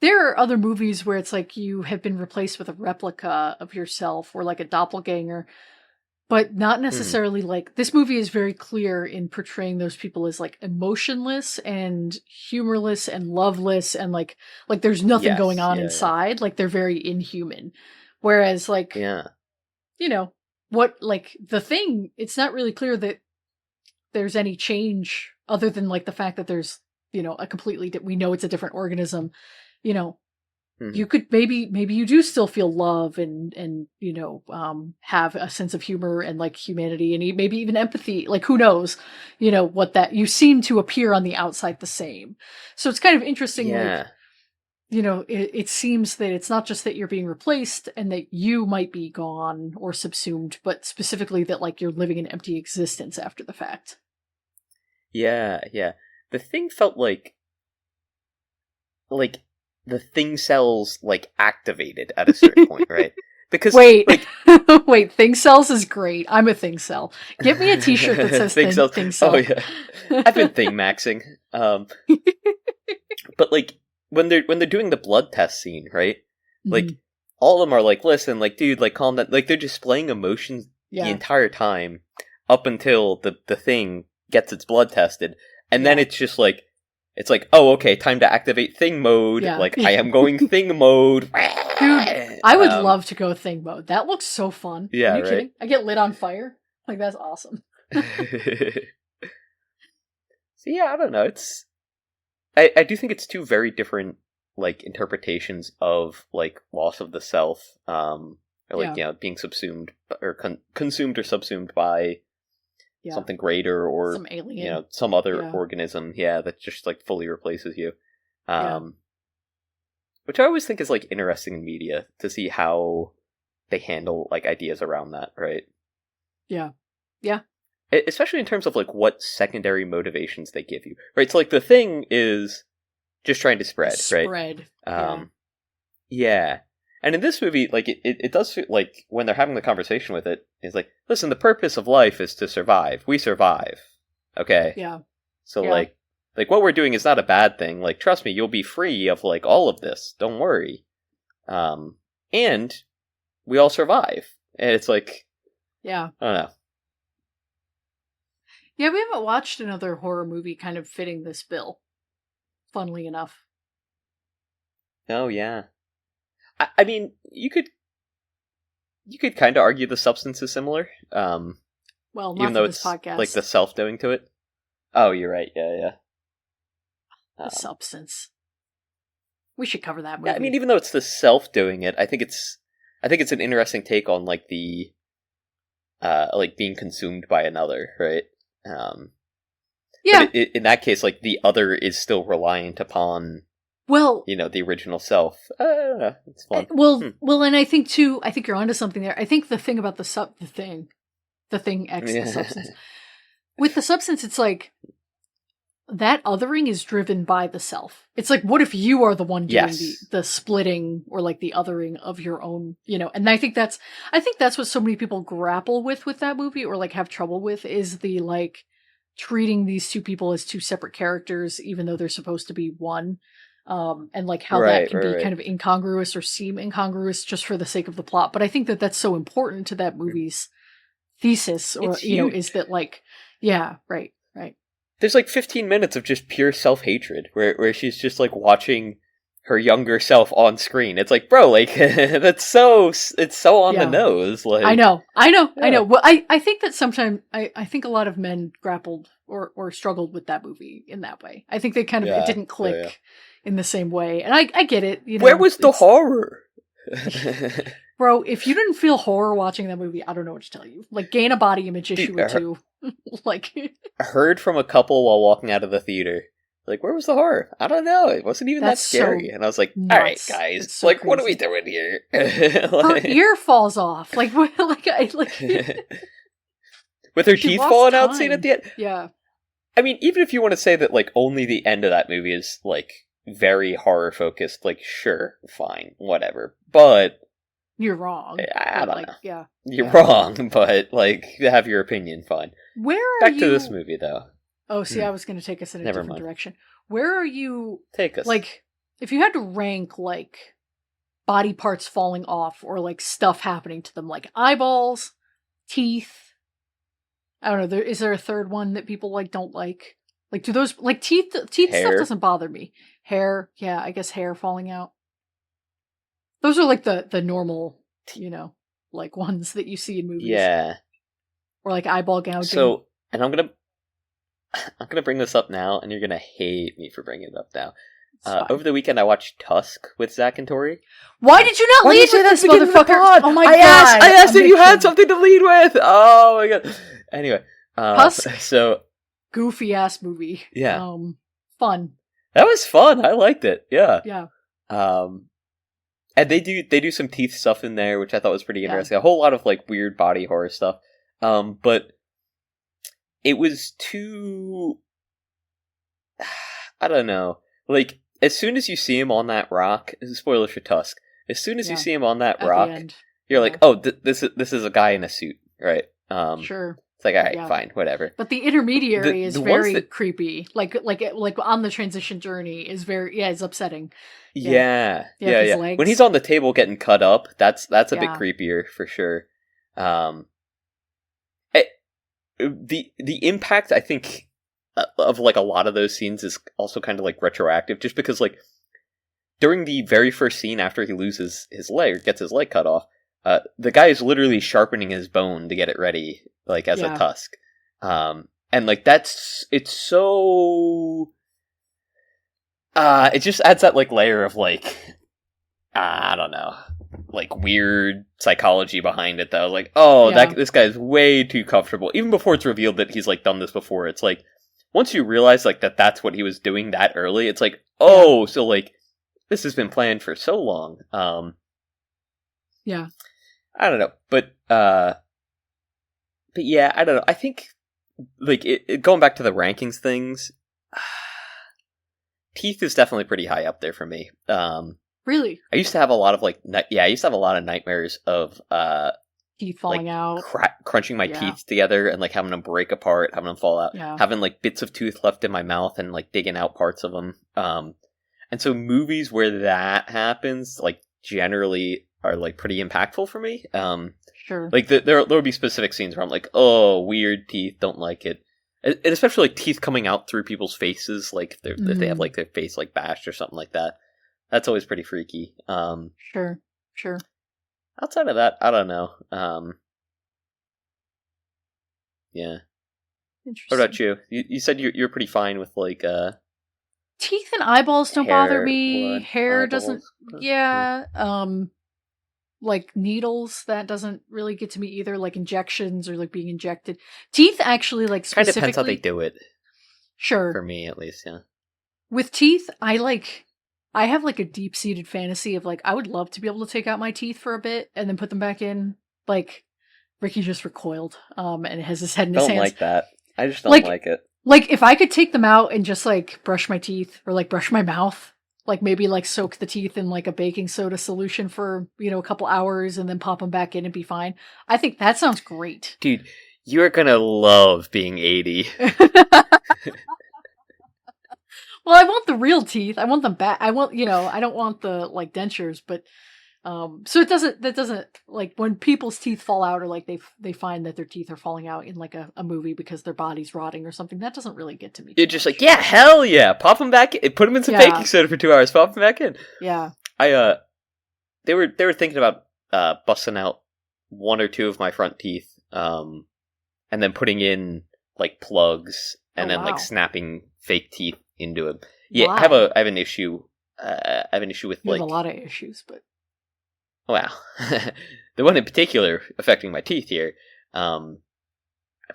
there are other movies where it's like you have been replaced with a replica of yourself or like a doppelganger, but not necessarily like this movie is very clear in portraying those people as like emotionless and humorless and loveless and like there's nothing going on inside. Like they're very inhuman. Whereas like, you know, what like the Thing, it's not really clear that there's any change other than like the fact that there's, you know, we know it's a different organism, you know. You could maybe you do still feel love and you know, have a sense of humor and like humanity and maybe even empathy, like who knows, you know, what that you seem to appear on the outside the same. So it's kind of interesting, like, you know, it seems that it's not just that you're being replaced and that you might be gone or subsumed, but specifically that like you're living an empty existence after the fact. Yeah. The Thing felt like the Thing cells like activated at a certain point, right? Because wait, Thing cells is great. I'm a Thing cell. Get me a T-shirt that says Thing cell. Oh yeah, I've been Thing maxing. But like when they're doing the blood test scene, right? Like all of them are like, listen, like dude, like calm down. Like they're displaying emotions the entire time up until the Thing gets its blood tested, and then it's just like. It's like, oh, okay, time to activate Thing mode. Yeah. Like, I am going Thing mode. Dude, I would love to go Thing mode. That looks so fun. Yeah, Are you kidding? I get lit on fire. Like, that's awesome. So, yeah, I don't know. It's... I do think it's two very different, like, interpretations of, like, loss of the self. Or, like, you know, being subsumed, or consumed or subsumed by... something greater or some alien, you know, some other organism, that just like fully replaces you. Which I always think is like interesting in media to see how they handle like ideas around that, right? Yeah. Especially in terms of like what secondary motivations they give you, right? So like the Thing is just trying to spread, right? Yeah. And in this movie, like, it does feel like, when they're having the conversation with it, it's like, listen, the purpose of life is to survive. We survive. Okay? Yeah. So, like, what we're doing is not a bad thing. Like, trust me, you'll be free of, like, all of this. Don't worry. And we all survive. And it's like... Yeah. I don't know. Yeah, we haven't watched another horror movie kind of fitting this bill. Funnily enough. Oh, yeah. I mean, you could kind of argue the substance is similar. Well, not even though this it's podcast. Like the self doing to it. Oh, you're right. Yeah. The substance. We should cover that movie. Yeah, I mean, even though it's the self doing it, I think it's an interesting take on like the like being consumed by another, right? Yeah. But in that case, like the other is still reliant upon. Well, you know, the original self. It's fun. Well, and I think too. I think you're onto something there. I think the thing about the thing X, the substance. With the substance, it's like that othering is driven by the self. It's like, what if you are the one doing the splitting or like the othering of your own, you know? And I think that's what so many people grapple with that movie or like have trouble with is the like treating these two people as two separate characters, even though they're supposed to be one. and like how that can be kind of incongruous or seem incongruous just for the sake of the plot. But I think that that's so important to that movie's thesis, or is that like, right. There's like 15 minutes of just pure self-hatred where she's just like watching her younger self on screen. It's like, bro, like it's so on the nose. Like I know. Well, I think that sometimes I think a lot of men grappled or struggled with that movie in that way. I think they kind of it didn't click in the same way, and I get it. Where was the horror? Bro, if you didn't feel horror watching that movie, I don't know what to tell you. Like, gain a body image issue or two. Like, I heard from a couple while walking out of the theater. Like, where was the horror? I don't know. It wasn't even that scary. And I was like, all right, guys. So like, crazy. What are we doing here? Her ear falls off. Like, with her teeth falling out scene at the end? Yeah. I mean, even if you want to say that, like, only the end of that movie is, like, very horror focused, like, sure, fine, whatever. But you're wrong. I don't know. Yeah. You're wrong, but, like, have your opinion, fine. Back to this movie, though. Oh, see, I was going to take us in a different direction. Where are you... Take us. Like, if you had to rank, like, body parts falling off or, like, stuff happening to them, like eyeballs, teeth... I don't know, is there a third one that people, like, don't like? Like, do those... Like, teeth stuff doesn't bother me. Hair, yeah, I guess hair falling out. Those are, like, the normal, like, ones that you see in movies. Yeah. Or, like, eyeball gouging. So, and I'm gonna bring this up now, and you're gonna hate me for bringing it up now. Over the weekend, I watched Tusk with Zach and Tori. Why did you not lead with this, motherfucker? Oh my god! I asked if you had something to lead with. Oh my god! Anyway, Tusk. So goofy ass movie. Yeah. Fun. That was fun. I liked it. Yeah. Yeah. And they do some teeth stuff in there, which I thought was pretty interesting. A whole lot of like weird body horror stuff. But it was too... I don't know. Like, as soon as you see him on that rock... Spoilers for Tusk. As soon as you see him on that rock, you're like, oh, this is a guy in a suit, right? Sure. It's like, alright, fine, whatever. But the intermediary is very creepy. Like on the transition journey is very... Yeah, it's upsetting. Yeah. When he's on the table getting cut up, that's a bit creepier, for sure. The impact, I think, of like a lot of those scenes is also kind of like retroactive, just because like during the very first scene after he loses his leg or gets his leg cut off, the guy is literally sharpening his bone to get it ready, like as a tusk, and like it's so it just adds that like layer of like I don't know, like weird psychology behind it, though. Like, this guy's way too comfortable. Even before it's revealed that he's like done this before, it's like once you realize like that's what he was doing that early, it's like, so like this has been planned for so long. Yeah, I don't know, but yeah, I don't know. I think like going back to the rankings things, Teeth is definitely pretty high up there for me. Really? I used to have a lot of nightmares of teeth falling out, crunching my teeth together and like having them break apart, having them fall out, having like bits of tooth left in my mouth and like digging out parts of them. And so movies where that happens, like generally are like pretty impactful for me. Sure. Like there will be specific scenes where I'm like, oh, weird teeth, don't like it. And especially like teeth coming out through people's faces, like if they have like their face like bashed or something like that. That's always pretty freaky. Sure. Outside of that, I don't know. Yeah. Interesting. What about you? You said you're pretty fine with like teeth and eyeballs don't bother me. blood, Hair eyeballs. doesn't. Yeah. Like needles, that doesn't really get to me either. Like injections or like being injected. Teeth actually like Kind specifically. of depends how they do it. Sure. For me, at least, yeah. With teeth, I have like a deep-seated fantasy of like I would love to be able to take out my teeth for a bit and then put them back in. Like Ricky just recoiled, and has his head in his hands. Don't like that. I just don't like it. Like if I could take them out and just like brush my teeth or like brush my mouth, like maybe like soak the teeth in like a baking soda solution for a couple hours and then pop them back in and be fine. I think that sounds great, dude. You're gonna love being 80. Well, I want the real teeth. I want them back. I want, I don't want the like dentures, but so that doesn't like when people's teeth fall out or like they find that their teeth are falling out in like a movie because their body's rotting or something. That doesn't really get to me. You're just like, yeah, hell yeah, pop them back in. Put them in some baking soda for 2 hours, pop them back in. Yeah. They were thinking about busting out 1 or 2 of my front teeth, and then putting in like plugs and then like snapping fake teeth into them. Yeah, Why? I have an issue. I have an issue with you like have a lot of issues, but wow, the one in particular affecting my teeth here. I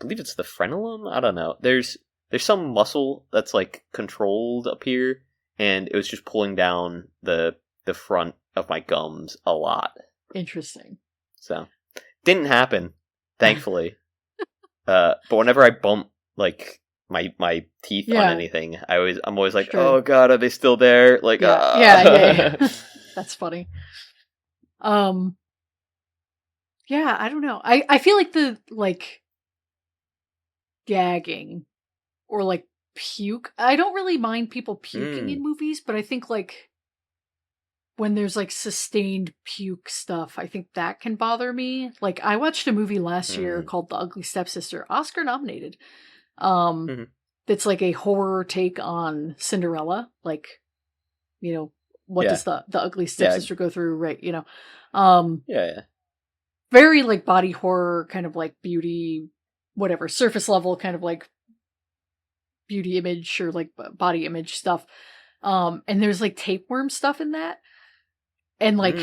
believe it's the frenulum. I don't know. There's some muscle that's like controlled up here, and it was just pulling down the front of my gums a lot. Interesting. So didn't happen, thankfully. But whenever I bump like my teeth on anything, I'm always like, oh god, are they still there? Like, yeah. That's funny. Yeah, I don't know. I feel like the like gagging or like puke. I don't really mind people puking in movies, but I think like when there's like sustained puke stuff, I think that can bother me. Like I watched a movie last year called The Ugly Stepsister, Oscar nominated. That's like a horror take on Cinderella. Like, what does the ugly stepsister go through, right? Very like body horror, kind of like beauty, whatever, surface level kind of like beauty image or like body image stuff. And there's like tapeworm stuff in that. And like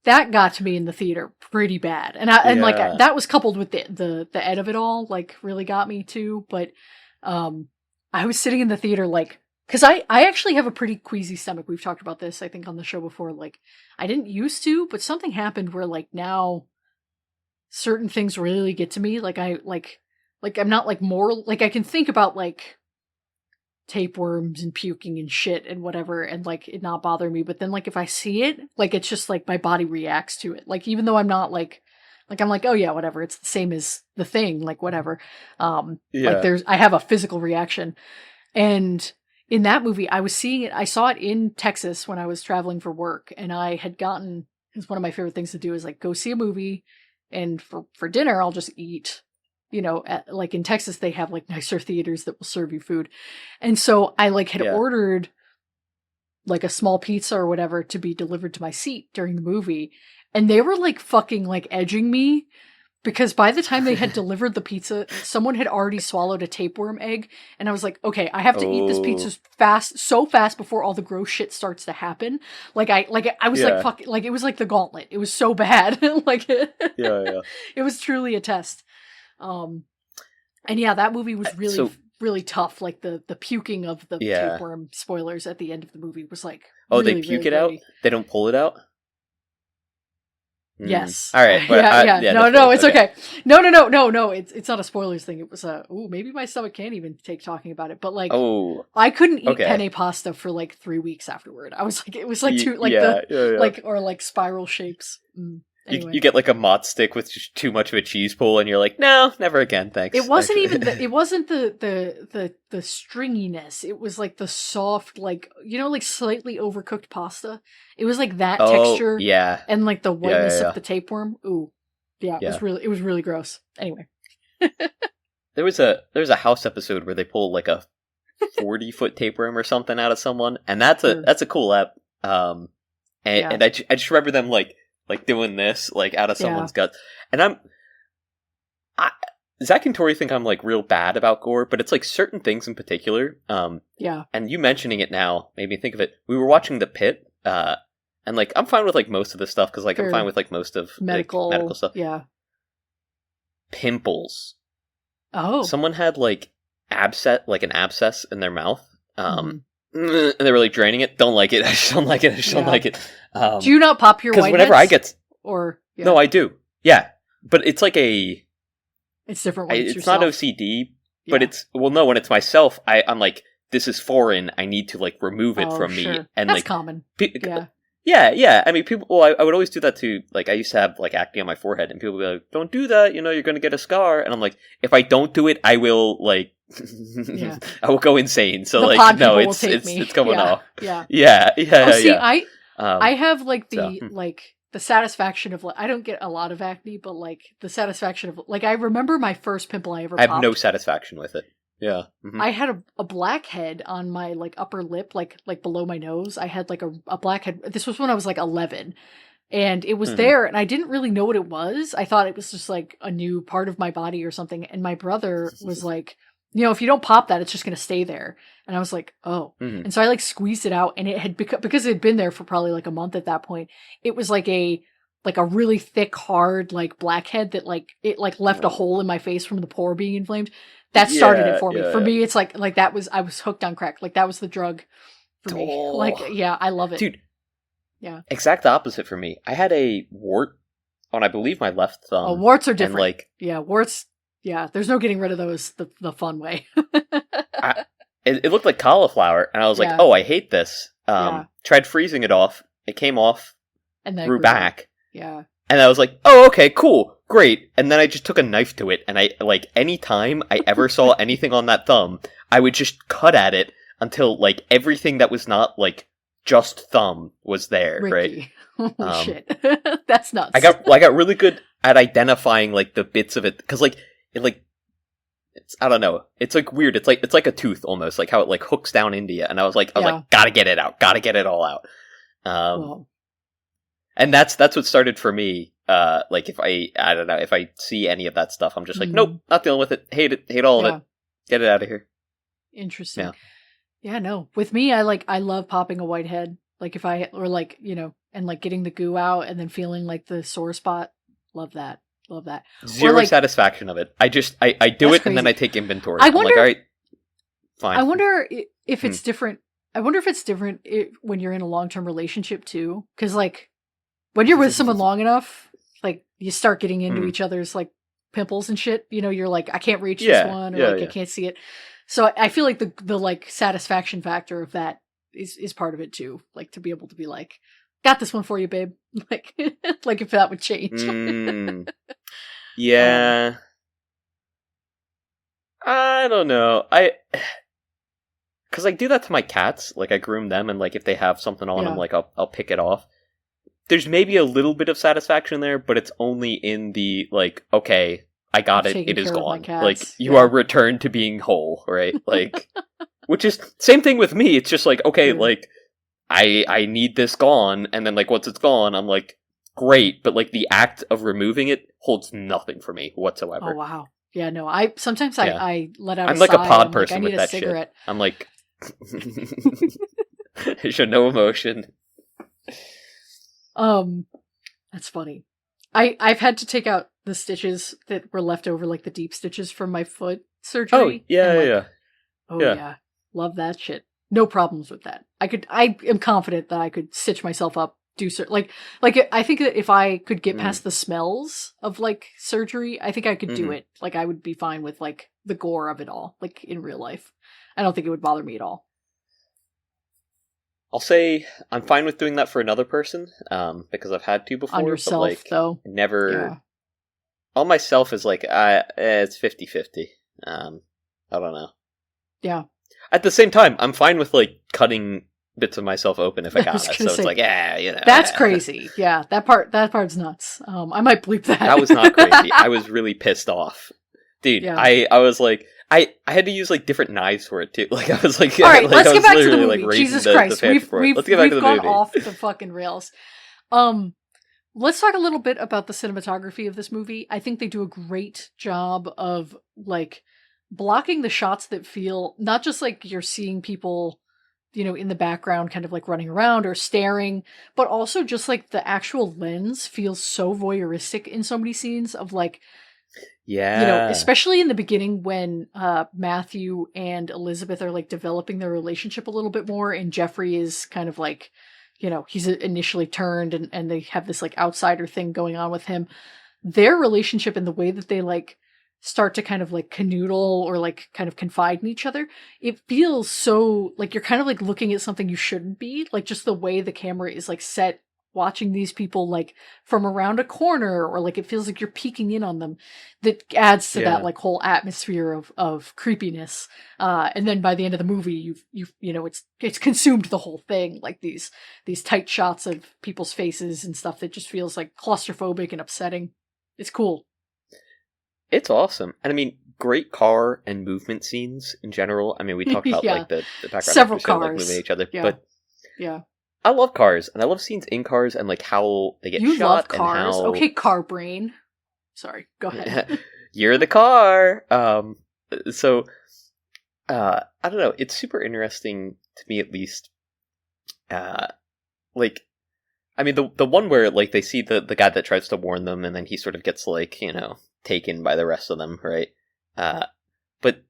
that got to me in the theater pretty bad. And that was coupled with the end of it all, like really got me too. But I was sitting in the theater like, because I actually have a pretty queasy stomach. We've talked about this, I think, on the show before. Like, I didn't used to, but something happened where like now certain things really get to me. Like I'm not like more like I can think about like tapeworms and puking and shit and whatever and like it not bother me, but then like if I see it, like it's just like my body reacts to it. Like even though I'm not like I'm like, oh yeah, whatever, it's the same as the thing, like whatever. Like I have a physical reaction. And in that movie, I saw it in Texas when I was traveling for work, and I had gotten, it's one of my favorite things to do is like go see a movie, and for dinner I'll just eat. Like in Texas, they have like nicer theaters that will serve you food. And so I like had ordered like a small pizza or whatever to be delivered to my seat during the movie. And they were like fucking like edging me because by the time they had delivered the pizza, someone had already swallowed a tapeworm egg. And I was like, okay, I have to eat this pizza so fast before all the gross shit starts to happen. Like I was like, fuck, like it was like the gauntlet. It was so bad. Like, it was truly a test. And yeah, that movie was really, really tough. Like the puking of the tapeworm, spoilers at the end of the movie was like, really, they puke really it out? gritty. They don't pull it out? Yes. All right. But No, it's okay. No. It's not a spoilers thing. It was maybe my stomach can't even take talking about it. But like, I couldn't eat penne pasta for like 3 weeks afterward. I was like, it was like too like like or like spiral shapes. Anyway. You get like a mott stick with just too much of a cheese pull, and you're like, no, never again, thanks. It wasn't even it wasn't the stringiness. It was like the soft, like like slightly overcooked pasta. It was like that texture, and like the whiteness of the tapeworm. Ooh, yeah, it was really gross. Anyway, there was a House episode where they pulled like a 40-foot tapeworm or something out of someone, and that's a cool app. And I just remember them like doing this, like, out of someone's guts. And Zach and Tori think I'm, like, real bad about gore, but it's, like, certain things in particular. And you mentioning it now made me think of it. We were watching The Pit, and, like, I'm fine with, like, most of the stuff, because, like, I'm fine with, like, most of medical stuff. Yeah. Pimples. Oh. Someone had, like, an abscess in their mouth. And they were like draining it. Don't like it. I just don't like it. Don't like it. Do you not pop your whiteheads? Because whenever I get no, I do. Yeah, but it's like it's different. When it's not OCD, but it's no. When it's myself, I'm like, this is foreign. I need to like remove it from me. And that's like common. Yeah. I mean, people. Well, I would always do that too. Like, I used to have like acne on my forehead, and people would be like, "Don't do that. You're going to get a scar." And I'm like, if I don't do it, I will like Yeah. I will go insane. So The like, pod no, people will take it's me. it's coming Yeah. off. Yeah. Yeah. Oh, see, Yeah. I have like So the like the satisfaction of like I don't get a lot of acne, but like the satisfaction of like I remember my first pimple I ever I have no popped. satisfaction with it. Yeah. Mm-hmm. I had a blackhead on my like upper lip, like below my nose. I had like a blackhead. This was when I was like 11, and it was Mm-hmm. there, and I didn't really know what it was. I thought it was just like a new part of my body or something. And my brother was like, if you don't pop that, it's just gonna stay there. And I was like, oh. Mm-hmm. And so I like squeezed it out, and it had because it had been there for probably like a month at that point. It was like a really thick, hard like blackhead that like it like left a hole in my face from the pore being inflamed. That started it for me. For me, it's like that was I was hooked on crack. Like that was the drug for me. Oh. Like yeah, I love it, dude. Yeah. Exact opposite for me. I had a wart on, I believe, my left thumb. Oh, warts are different. And like, yeah, warts. Yeah, there's no getting rid of those the fun way. it looked like cauliflower, and I was like, Yeah. oh, I hate this. Yeah. Tried freezing it off. It came off, And then grew back. Yeah. And I was like, oh, okay, cool, great. And then I just took a knife to it, and I, like, any time I ever saw anything on that thumb, I would just cut at it until, like, everything that was not, like, just thumb was there, Ricky. right? Holy shit. That's nuts. I got really good at identifying, like, the bits of it, because, like, it's, I don't know, it's, like, weird, it's like a tooth, almost, like, how it, like, hooks down into you, and I was like, gotta get it out, gotta get it all out. Well. And that's what started for me. Like if I don't know, if I see any of that stuff, I'm just like, nope, not dealing with it. Hate all of it. Get it out of here. Interesting. Yeah, no. With me, I love popping a whitehead. Like if I or like and like getting the goo out and then feeling like the sore spot. Love that. Zero like, satisfaction of it. I just I do it crazy. And then I take inventory. I wonder. I'm like, all right, fine. I wonder if it's different. I wonder if it's different when you're in a long-term relationship too, because like. When you're with someone long enough, like you start getting into each other's like pimples and shit. You're like, I can't reach this one, or I can't see it. So I feel like the like satisfaction factor of that is part of it too. Like to be able to be like, got this one for you, babe. Like, like if that would change. Yeah. I don't know. Because I do that to my cats. Like I groom them, and like if they have something on them, like I'll pick it off. There's maybe a little bit of satisfaction there, but it's only in the, like, okay, I got it, it is gone. Like, you are returned to being whole, right? Like, which is, same thing with me, it's just like, okay, like, I need this gone, and then, like, once it's gone, I'm like, great, but, like, the act of removing it holds nothing for me whatsoever. Oh, wow. Yeah, no, sometimes I let out I'm like a pod person with that cigarette. Shit. I'm like, I show no emotion. That's funny. I've had to take out the stitches that were left over, like the deep stitches from my foot surgery. Oh, yeah. Oh, yeah. Love that shit. No problems with that. I am confident that I could stitch myself up, like, I think that if I could get past the smells of, like, surgery, I think I could do it. Like, I would be fine with, like, the gore of it all, like, in real life. I don't think it would bother me at all. I'll say I'm fine with doing that for another person, because I've had to before. On yourself, but, like, though? Never... Yeah. On myself is like, it's 50-50. I don't know. Yeah. At the same time, I'm fine with, like, cutting bits of myself open if I got it. So it's like, That's crazy. Yeah, that part's nuts. I might bleep that. That was not crazy. I was really pissed off. Dude, I was like... I had to use, like, different knives for it, too. Like, I was like... All right, let's get back to the movie. Like, Jesus Christ. Let's get back to the gone movie. Off the fucking rails. Let's talk a little bit about the cinematography of this movie. I think they do a great job of, like, blocking the shots that feel... Not just, like, you're seeing people, in the background kind of, like, running around or staring, but also just, like, the actual lens feels so voyeuristic in so many scenes of, like... Yeah. Especially in the beginning when Matthew and Elizabeth are like developing their relationship a little bit more, and Jeffrey is kind of like, he's initially turned and they have this like outsider thing going on with him. Their relationship and the way that they like start to kind of like canoodle or like kind of confide in each other, it feels so like you're kind of like looking at something you shouldn't be, like just the way the camera is like set watching these people like from around a corner, or like it feels like you're peeking in on them, that adds to that like whole atmosphere of creepiness. And then by the end of the movie, it's consumed the whole thing, like these tight shots of people's faces and stuff that just feels like claustrophobic and upsetting. It's cool. It's awesome. And I mean, great car and movement scenes in general. I mean, we talked about like the background several actors cars like moving each other, yeah. but yeah. I love cars, and I love scenes in cars and like how they get you shot. Love cars. And how... Okay, car brain. Sorry, go ahead. You're the car. So I don't know. It's super interesting to me, at least. Like, I mean, the one where like they see the guy that tries to warn them, and then he sort of gets like, you know, taken by the rest of them, right? But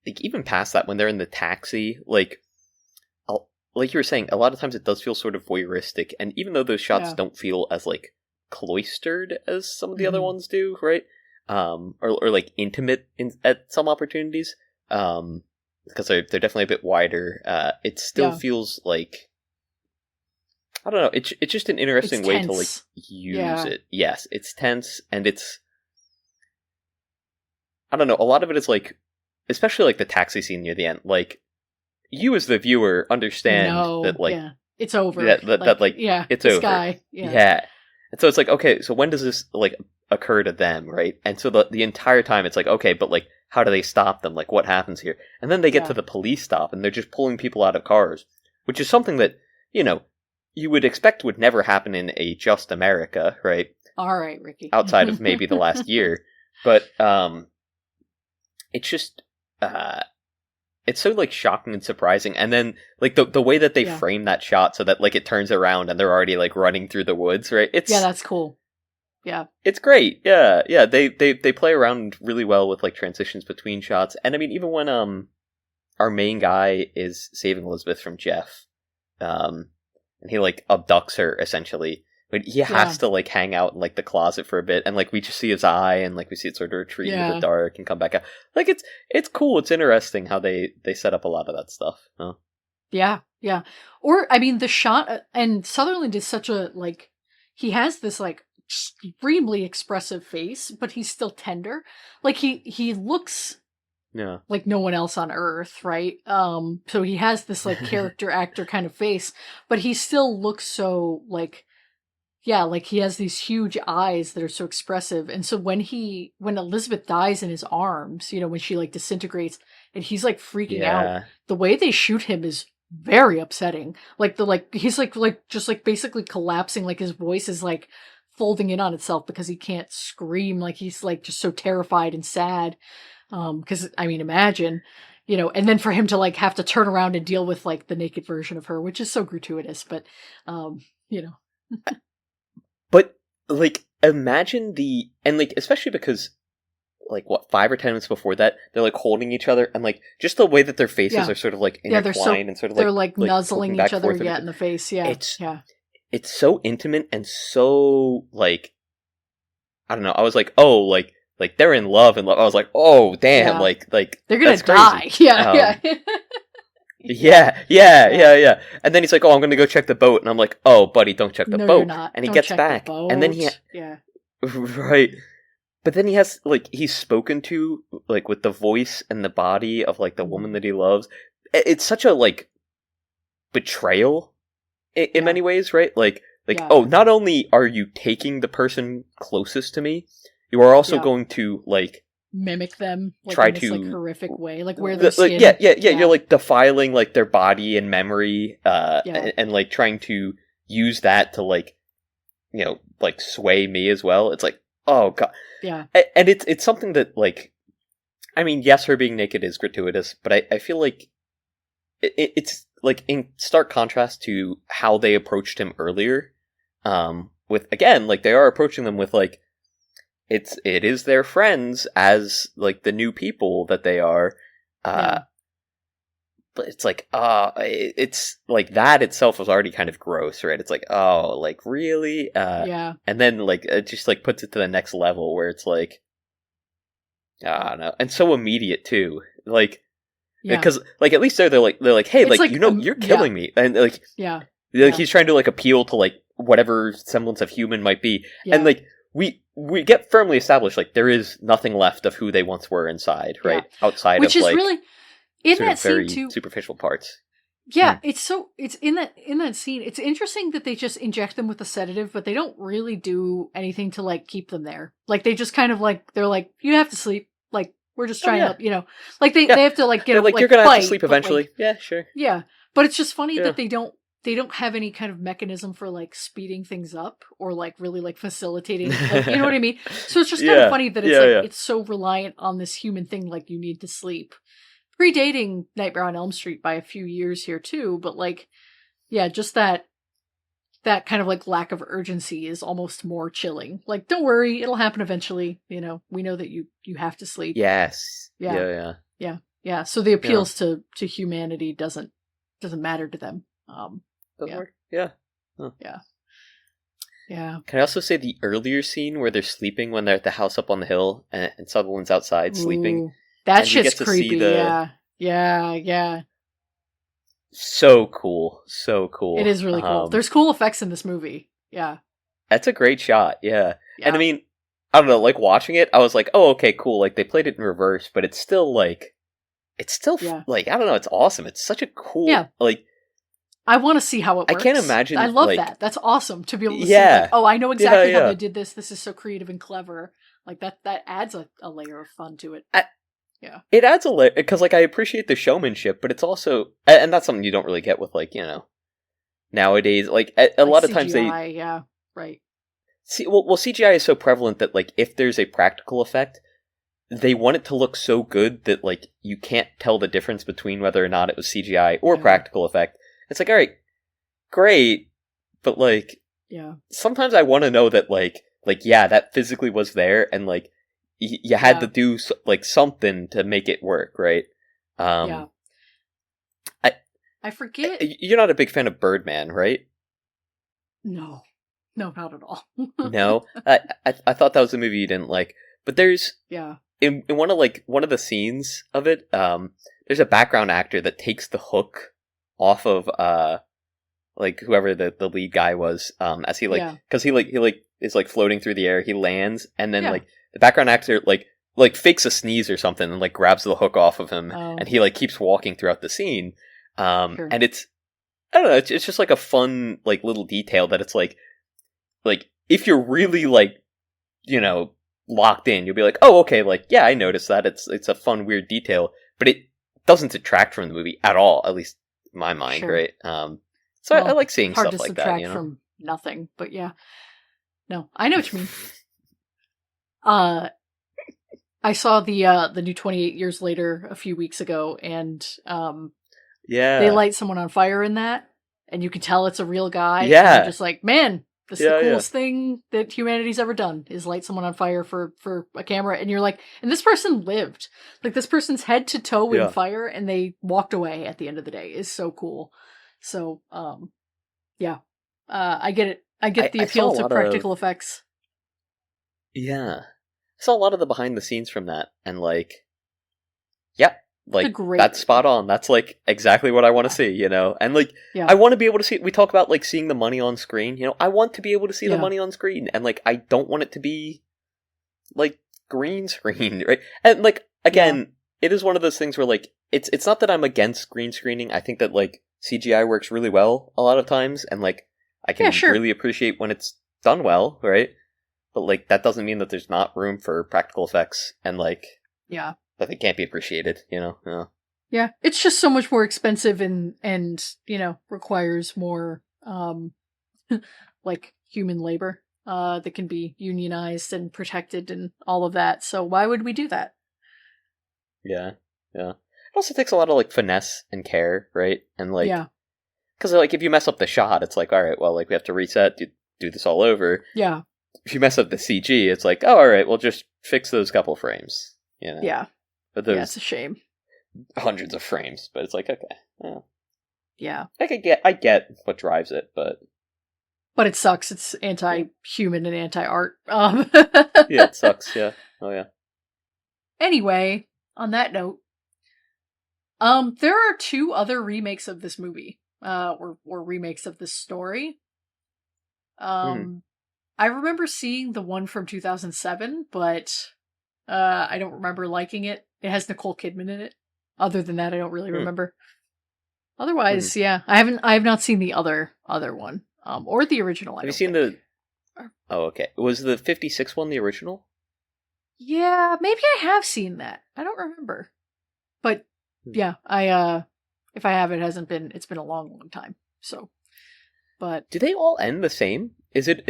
like even past that, when they're in the taxi, like you were saying, a lot of times it does feel sort of voyeuristic, and even though those shots don't feel as like cloistered as some of the other ones do, right? Or like intimate at some opportunities, because they're definitely a bit wider. It still feels like, I don't know. It's just an interesting way to like use it. Yes, it's tense, and it's, I don't know. A lot of it is like, especially like the taxi scene near the end, like, you as the viewer understand that like it's over. That like it's over. Guy, yeah. And so it's like, okay, so when does this like occur to them, right? And so the entire time it's like, okay, but like how do they stop them? Like what happens here? And then they get to the police stop, and they're just pulling people out of cars, which is something that, you know, you would expect would never happen in a just America, right? All right, Ricky. Outside of maybe the last year, but it's just it's so like shocking and surprising, and then like the way that they frame that shot so that like it turns around and they're already like running through the woods, right? It's that's cool. Yeah, it's great. Yeah. They play around really well with like transitions between shots, and I mean even when our main guy is saving Elizabeth from Jeff, and he like abducts her essentially. But he has to like hang out in like the closet for a bit, and like we just see his eye, and like we see it sort of retreat into the dark and come back out. Like it's cool. It's interesting how they set up a lot of that stuff. Huh? Yeah. Or I mean, the shot, and Sutherland is such a like, he has this like extremely expressive face, but he's still tender. Like he looks like no one else on Earth, right? So he has this like character actor kind of face, but he still looks so like. Yeah, like he has these huge eyes that are so expressive. And so when Elizabeth dies in his arms, you know, when she like disintegrates and he's like freaking out, the way they shoot him is very upsetting. Like he's like just like basically collapsing, like his voice is like folding in on itself because he can't scream, like he's like just so terrified and sad. Because I mean, imagine, you know, and then for him to like have to turn around and deal with like the naked version of her, which is so gratuitous, but you know. But, like, imagine and, like, especially because, like, 5 or 10 minutes before that, they're, like, holding each other, and, like, just the way that their faces are sort of, like, intertwined and sort of, they're, like nuzzling each other, in the face, It's so intimate and so, like, I don't know, I was like, oh, like, they're in love, and I was like, oh, damn, like, they're gonna die, Yeah. And then he's like, oh, I'm going to go check the boat. And I'm like, oh, buddy, don't check the boat. You're not. And he Don't gets check back. the boat. And then right. But then he has, like, he's spoken to, like, with the voice and the body of, like, the woman that he loves. It's such a, like, betrayal in many ways, right? Like, oh, not only are you taking the person closest to me, you are also going to, like, mimic them, like, try in this, to like, horrific way, like wear their skin. You're like defiling like their body and memory, and like trying to use that to like, you know, like sway me as well. It's like, oh god, and it's something that like, I mean, yes, her being naked is gratuitous, but I feel like it's like in stark contrast to how they approached him earlier, with again like they are approaching them with like. It is their friends as like the new people that they are, but it's like it's like that itself was already kind of gross, right? It's like, oh, like really, and then like it just like puts it to the next level where it's like, I don't know, and so immediate too, like because like at least they're like hey, it's like you know you're killing me, and like he's trying to like appeal to like whatever semblance of human might be. Yeah. And, like, we get firmly established, like, there is nothing left of who they once were inside, right? Yeah. Outside Which of, is like, really in sort that of very scene too. superficial parts. Yeah, it's in that scene. It's interesting that they just inject them with a sedative, but they don't really do anything to like keep them there. Like they just kind of like they're like, you have to sleep. Like we're just trying to help, you know. Like they have to like get They're a, like, like you're gonna fight, have to sleep but, eventually. like, Yeah, sure. yeah, but it's just funny Yeah. that they don't have any kind of mechanism for like speeding things up or like really like facilitating, like, you know what I mean? So it's just kind of funny that it's it's so reliant on this human thing, like you need to sleep. Predating Nightmare on Elm Street by a few years here too, but like, yeah, just that kind of like lack of urgency is almost more chilling. Like, don't worry, it'll happen eventually. You know, we know that you have to sleep. Yes. Yeah. Yeah. So the appeals to humanity doesn't matter to them. Doesn't work. Yeah. Huh. Yeah. Can I also say the earlier scene where they're sleeping when they're at the house up on the hill and Sutherland's outside sleeping? Ooh, that and shit's creepy. Yeah. So cool. It is really cool. There's cool effects in this movie. Yeah. That's a great shot. Yeah. And I mean, I don't know, like watching it, I was like, oh, okay, cool. Like they played it in reverse, but it's still like, like, I don't know, it's awesome. It's such a cool, like, I want to see how it works. I can't imagine. I love like, that. That's awesome to be able to see. Like, oh, I know exactly how they did this. This is so creative and clever. Like that adds a layer of fun to it. It adds a layer because, like, I appreciate the showmanship, but it's also, and that's something you don't really get with, like, you know, nowadays. Like a lot of CGI, times they, right. See, well, CGI is so prevalent that, like, if there's a practical effect, they want it to look so good that, like, you can't tell the difference between whether or not it was CGI or practical effect. It's like, all right, great, but, like, sometimes I want to know that, like, yeah, that physically was there, and, like, you had to do, like, something to make it work, right? I forget. You're not a big fan of Birdman, right? No, not at all. No? I thought that was a movie you didn't like. But there's... In one of the scenes of it, there's a background actor that takes the hook off of, like, whoever the lead guy was, as he, like... Because he is, like, floating through the air, he lands, and then, like, the background actor, like fakes a sneeze or something and, like, grabs the hook off of him, and he, like, keeps walking throughout the scene. And it's... I don't know, it's just, like, a fun, like, little detail that it's, like, if you're really, like, you know, locked in, you'll be like, oh, okay, like, yeah, I noticed that. It's a fun, weird detail, but it doesn't detract from the movie at all, at least in my mind, right? So I like seeing stuff like that, you know? From nothing, but yeah. No, I know what you mean. I saw the new 28 Years Later a few weeks ago, and they light someone on fire in that, and you can tell it's a real guy. Yeah. And you're just like, man, this is the coolest thing that humanity's ever done, is light someone on fire for a camera. And you're like, and this person lived. Like, this person's head to toe in fire, and they walked away at the end of the day. Is so cool. So, I get it. I get the appeal to practical effects. Yeah. I saw a lot of the behind the scenes from that, and, like, like, that's spot on. That's, like, exactly what I want to see, you know? And, like, I want to be able to see... We talk about, like, seeing the money on screen, you know? I want to be able to see the money on screen, and, like, I don't want it to be, like, green screen, right? And, like, again, it is one of those things where, like, it's not that I'm against green screening. I think that, like, CGI works really well a lot of times, and, like, I can really appreciate when it's done well, right? But, like, that doesn't mean that there's not room for practical effects, and, like... that they can't be appreciated, you know? Yeah, it's just so much more expensive and you know, requires more, like, human labor, that can be unionized and protected and all of that. So why would we do that? Yeah. It also takes a lot of, like, finesse and care, right? And, like... Because, like, if you mess up the shot, it's like, alright, well, like, we have to reset, do this all over. Yeah. If you mess up the CG, it's like, oh, alright, we'll just fix those couple frames, you know? Yeah. But there's it's a shame. Hundreds of frames, but it's like, okay. Yeah. I get what drives it, but it sucks. It's anti-human and anti-art. Yeah, it sucks, yeah. Oh, yeah. Anyway, on that note, there are 2 other remakes of this movie, or remakes of this story. Hmm. I remember seeing the one from 2007, but I don't remember liking it. It has Nicole Kidman in it. Other than that, I don't really Hmm. remember. Hmm. Otherwise, yeah, I have not seen the other one, or the original. I Have you don't seen think. the? Oh, okay. Was the 56 one the original? Yeah, maybe I have seen that. I don't remember. But Hmm. yeah, if I have, it's been a long, long time. So, but Do they all end the same? Is it?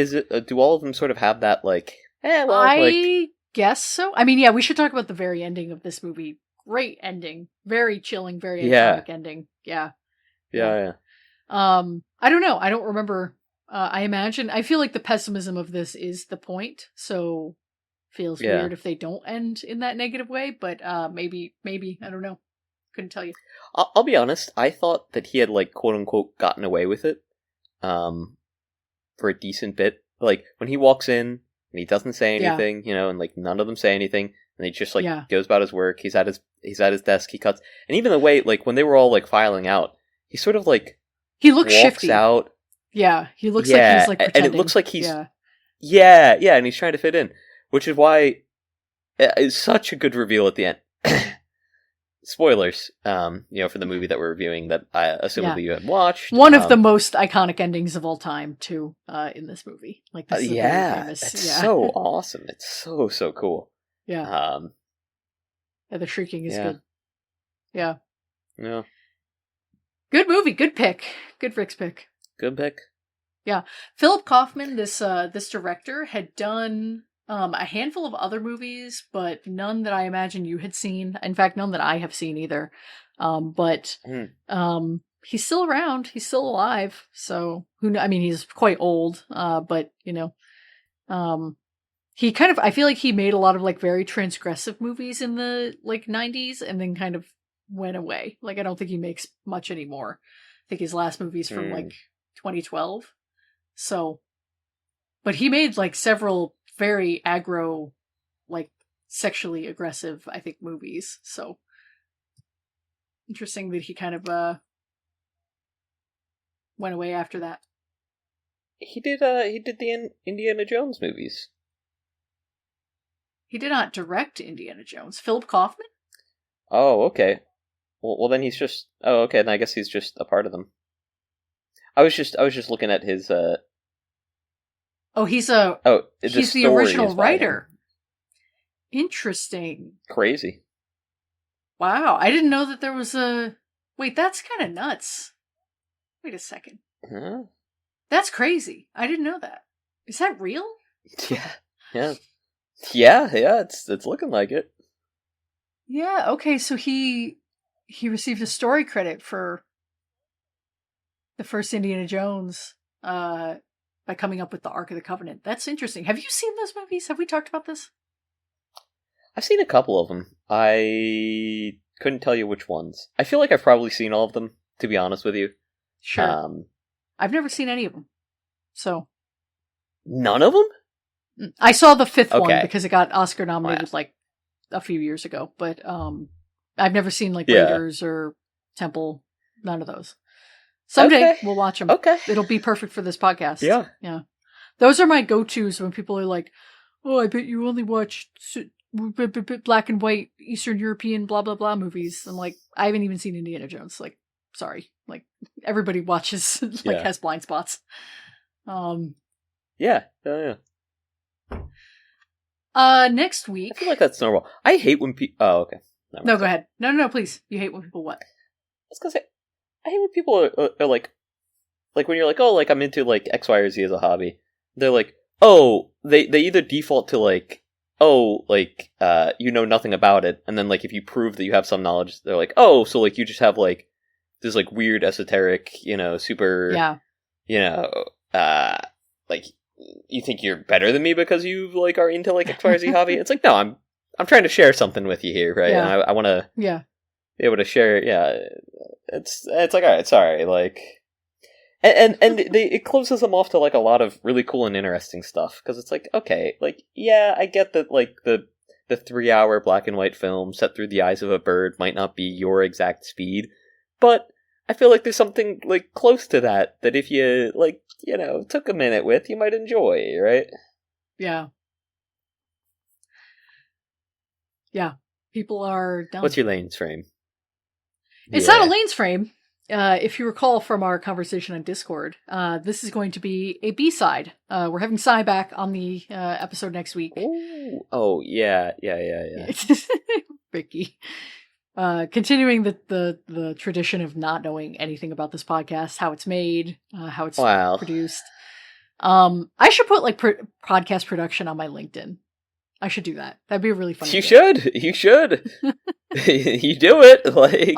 Do all of them sort of have that like? Well, like. I guess so. I mean, yeah, we should talk about the very ending of this movie. Great ending. Very chilling, very Yeah. iconic ending. Yeah. Yeah. Yeah. I don't know. I don't remember. I feel like the pessimism of this is the point. So feels Yeah. weird if they don't end in that negative way, but maybe, I don't know. Couldn't tell you. I'll be honest. I thought that he had like quote unquote gotten away with it. Um, for a decent bit. Like when he walks in and he doesn't say Yeah. anything, and like none of them say anything, and he just like Yeah. goes about his work. He's at his desk. He cuts, and even the way like when they were all like filing out, he sort of like He looks walks shifty. out. Yeah. He looks like he's Yeah, like and it pretending. looks like he's Yeah. yeah, and he's trying to fit in, which is why it's such a good reveal at the end. Spoilers, for the movie that we're reviewing that I Yeah. assumedly you had watched. One of the most iconic endings of all time, too, in this movie. Like, this is a very Yeah, famous, it's yeah. so awesome. It's so cool. Yeah. Um, Yeah, the shrieking is yeah, good. Yeah. yeah, Good movie. Good pick. Good Rick's pick. good pick. Yeah. Philip Kaufman, this director, had done a handful of other movies, but none that I imagine you had seen. In fact, none that I have seen either. But Hmm. he's still around. He's still alive. So I mean, he's quite old. But he kind of, I feel like he made a lot of like very transgressive movies in the like 90s and then kind of went away. Like, I don't think he makes much anymore. I think his last movie's from like Hmm. 2012. So, but he made like several very aggro, like sexually aggressive, I think, movies. So interesting that he kind of went away after that. He did the Indiana Jones movies. He did not direct Indiana Jones. Philip Kaufman? Oh, okay. Well, then he's just. Oh, okay. Then I guess he's just a part of them. I was just looking at his. Oh, Oh, the he's the story original is by writer. him. Interesting. Crazy. Wow, I didn't know that there was a. Wait, that's kind of nuts. Wait a second. Huh? That's crazy. I didn't know that. Is that real? Yeah. Yeah. Yeah. It's looking like it. Yeah, okay, so he received a story credit for the first Indiana Jones by coming up with the Ark of the Covenant. That's interesting. Have you seen those movies? Have we talked about this? I've seen a couple of them. I couldn't tell you which ones. I feel like I've probably seen all of them, to be honest with you. Sure. I've never seen any of them. So None of them? I saw the fifth one Okay. because it got Oscar nominated Yeah. like a few years ago, but I've never seen like Yeah. Raiders or Temple, none of those. Someday Okay. we'll watch them. Okay. It'll be perfect for this podcast. Yeah. Yeah. Those are my go-tos when people are like, "Oh, I bet you only watch black and white Eastern European blah blah blah movies." I'm like, I haven't even seen Indiana Jones. Like, sorry. Like, everybody watches like Yeah. has blind spots. Yeah. Yeah. Next week. I feel like that's normal. I hate when people. Oh, okay. Never No, mind. go ahead. No, please. You hate when people what? I was gonna say, I hate when people are like when you're like, oh, like I'm into like X, Y, or Z as a hobby. They're like, oh, they either default to like, oh, like you know nothing about it, and then like if you prove that you have some knowledge, they're like, oh, so like you just have like this like weird esoteric, super, Yeah. like you think you're better than me because you like are into like X, Y, or Z hobby. It's like, no, I'm trying to share something with you here, right? Yeah. And I want to Yeah. be able to share. Yeah, it's like, all right, sorry, like, and it closes them off to like a lot of really cool and interesting stuff because it's like, okay, like, yeah, I get that like the 3-hour black and white film set through the eyes of a bird might not be your exact speed, but I feel like there's something like close to that if you like, took a minute with, you might enjoy, right? Yeah. Yeah. People are dumb. What's your Lane's frame? It's not a Lane's frame. If you recall from our conversation on Discord, this is going to be a B-side. We're having Sai back on the episode next week. Ooh. Oh, yeah. Ricky. Continuing the tradition of not knowing anything about this podcast, how it's made, how it's produced. I should put like podcast production on my LinkedIn. I should do that. That'd be a really fun. You should. You do it. Like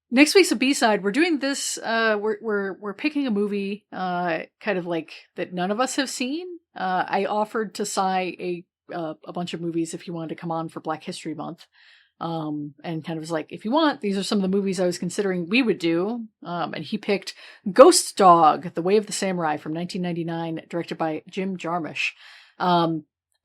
next week's a B-side. We're doing this. We're picking a movie, kind of like that none of us have seen. I offered to Sai a bunch of movies if he wanted to come on for Black History Month. And kind of was like, if you want, these are some of the movies I was considering we would do. And he picked Ghost Dog, The Way of the Samurai from 1999, directed by Jim Jarmusch.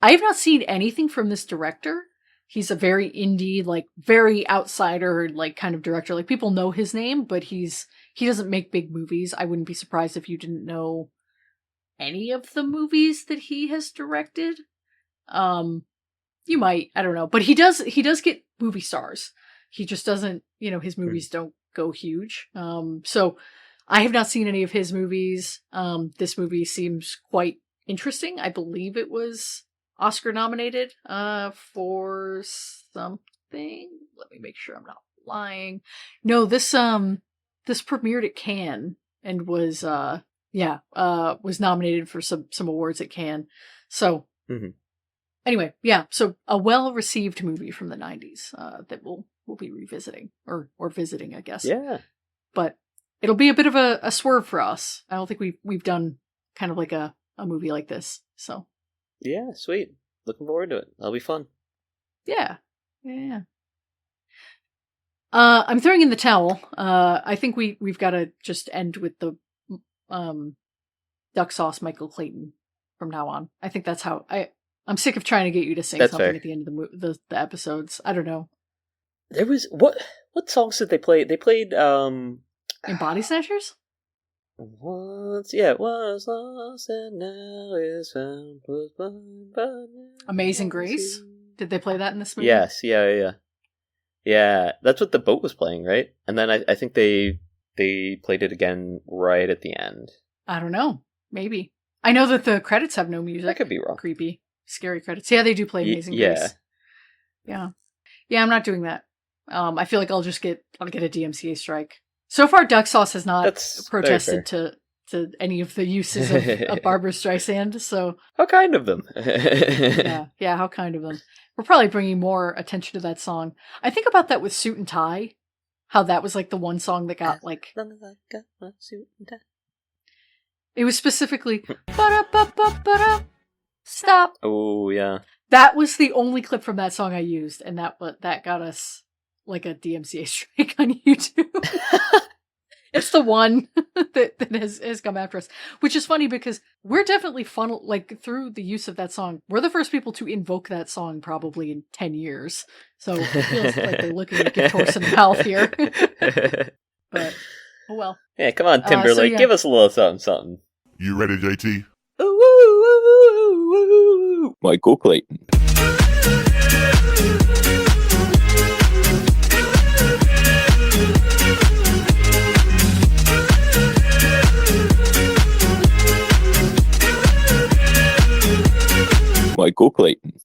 I have not seen anything from this director. He's a very indie, like very outsider, like kind of director. Like people know his name, but he doesn't make big movies. I wouldn't be surprised if you didn't know any of the movies that he has directed. You might, I don't know, but he does get movie stars. He just doesn't, his movies don't go huge. So I have not seen any of his movies. This movie seems quite interesting. I believe it was Oscar nominated, for something. Let me make sure I'm not lying. No, this premiered at Cannes and was nominated for some awards at Cannes. So, Anyway, yeah, so a well-received movie from the 90s that we'll be revisiting, or visiting, I guess. Yeah. But it'll be a bit of a swerve for us. I don't think we've done kind of like a movie like this, so. Yeah, sweet. Looking forward to it. That'll be fun. Yeah. I'm throwing in the towel. I think we've got to just end with the Duck Sauce Michael Clayton from now on. I think that's how I'm sick of trying to get you to sing something fair. At the end of the episodes. I don't know. There was what songs did they play? They played in Body Snatchers? Once, yeah, it was lost and now is found. Was blind, but Amazing Grace? Did they play that in this movie? Yes, yeah. Yeah, that's what the boat was playing, right? And then I think they played it again right at the end. I don't know. Maybe. I know that the credits have no music. I could be wrong. Creepy. Scary credits. Yeah, they do play Amazing Grace. Yeah. Yeah, I'm not doing that. I feel like I'll get a DMCA strike. So far, Duck Sauce has not protested to any of the uses of Barbra Streisand, so... How kind of them. yeah, how kind of them. We're probably bringing more attention to that song. I think about that with Suit and Tie, how that was like the one song that got like... It was specifically... Stop. Oh, yeah. That was the only clip from that song I used, and that got us like a DMCA strike on YouTube. It's the one that has come after us, which is funny because we're definitely funneled, like, through the use of that song. We're the first people to invoke that song probably in 10 years. So it feels like they're looking to give Torsten health here. But, oh well. Yeah, come on, Timberlake, give us a little something. You ready, JT? Ooh, ooh, ooh, ooh, ooh. Michael Clayton. Michael Clayton.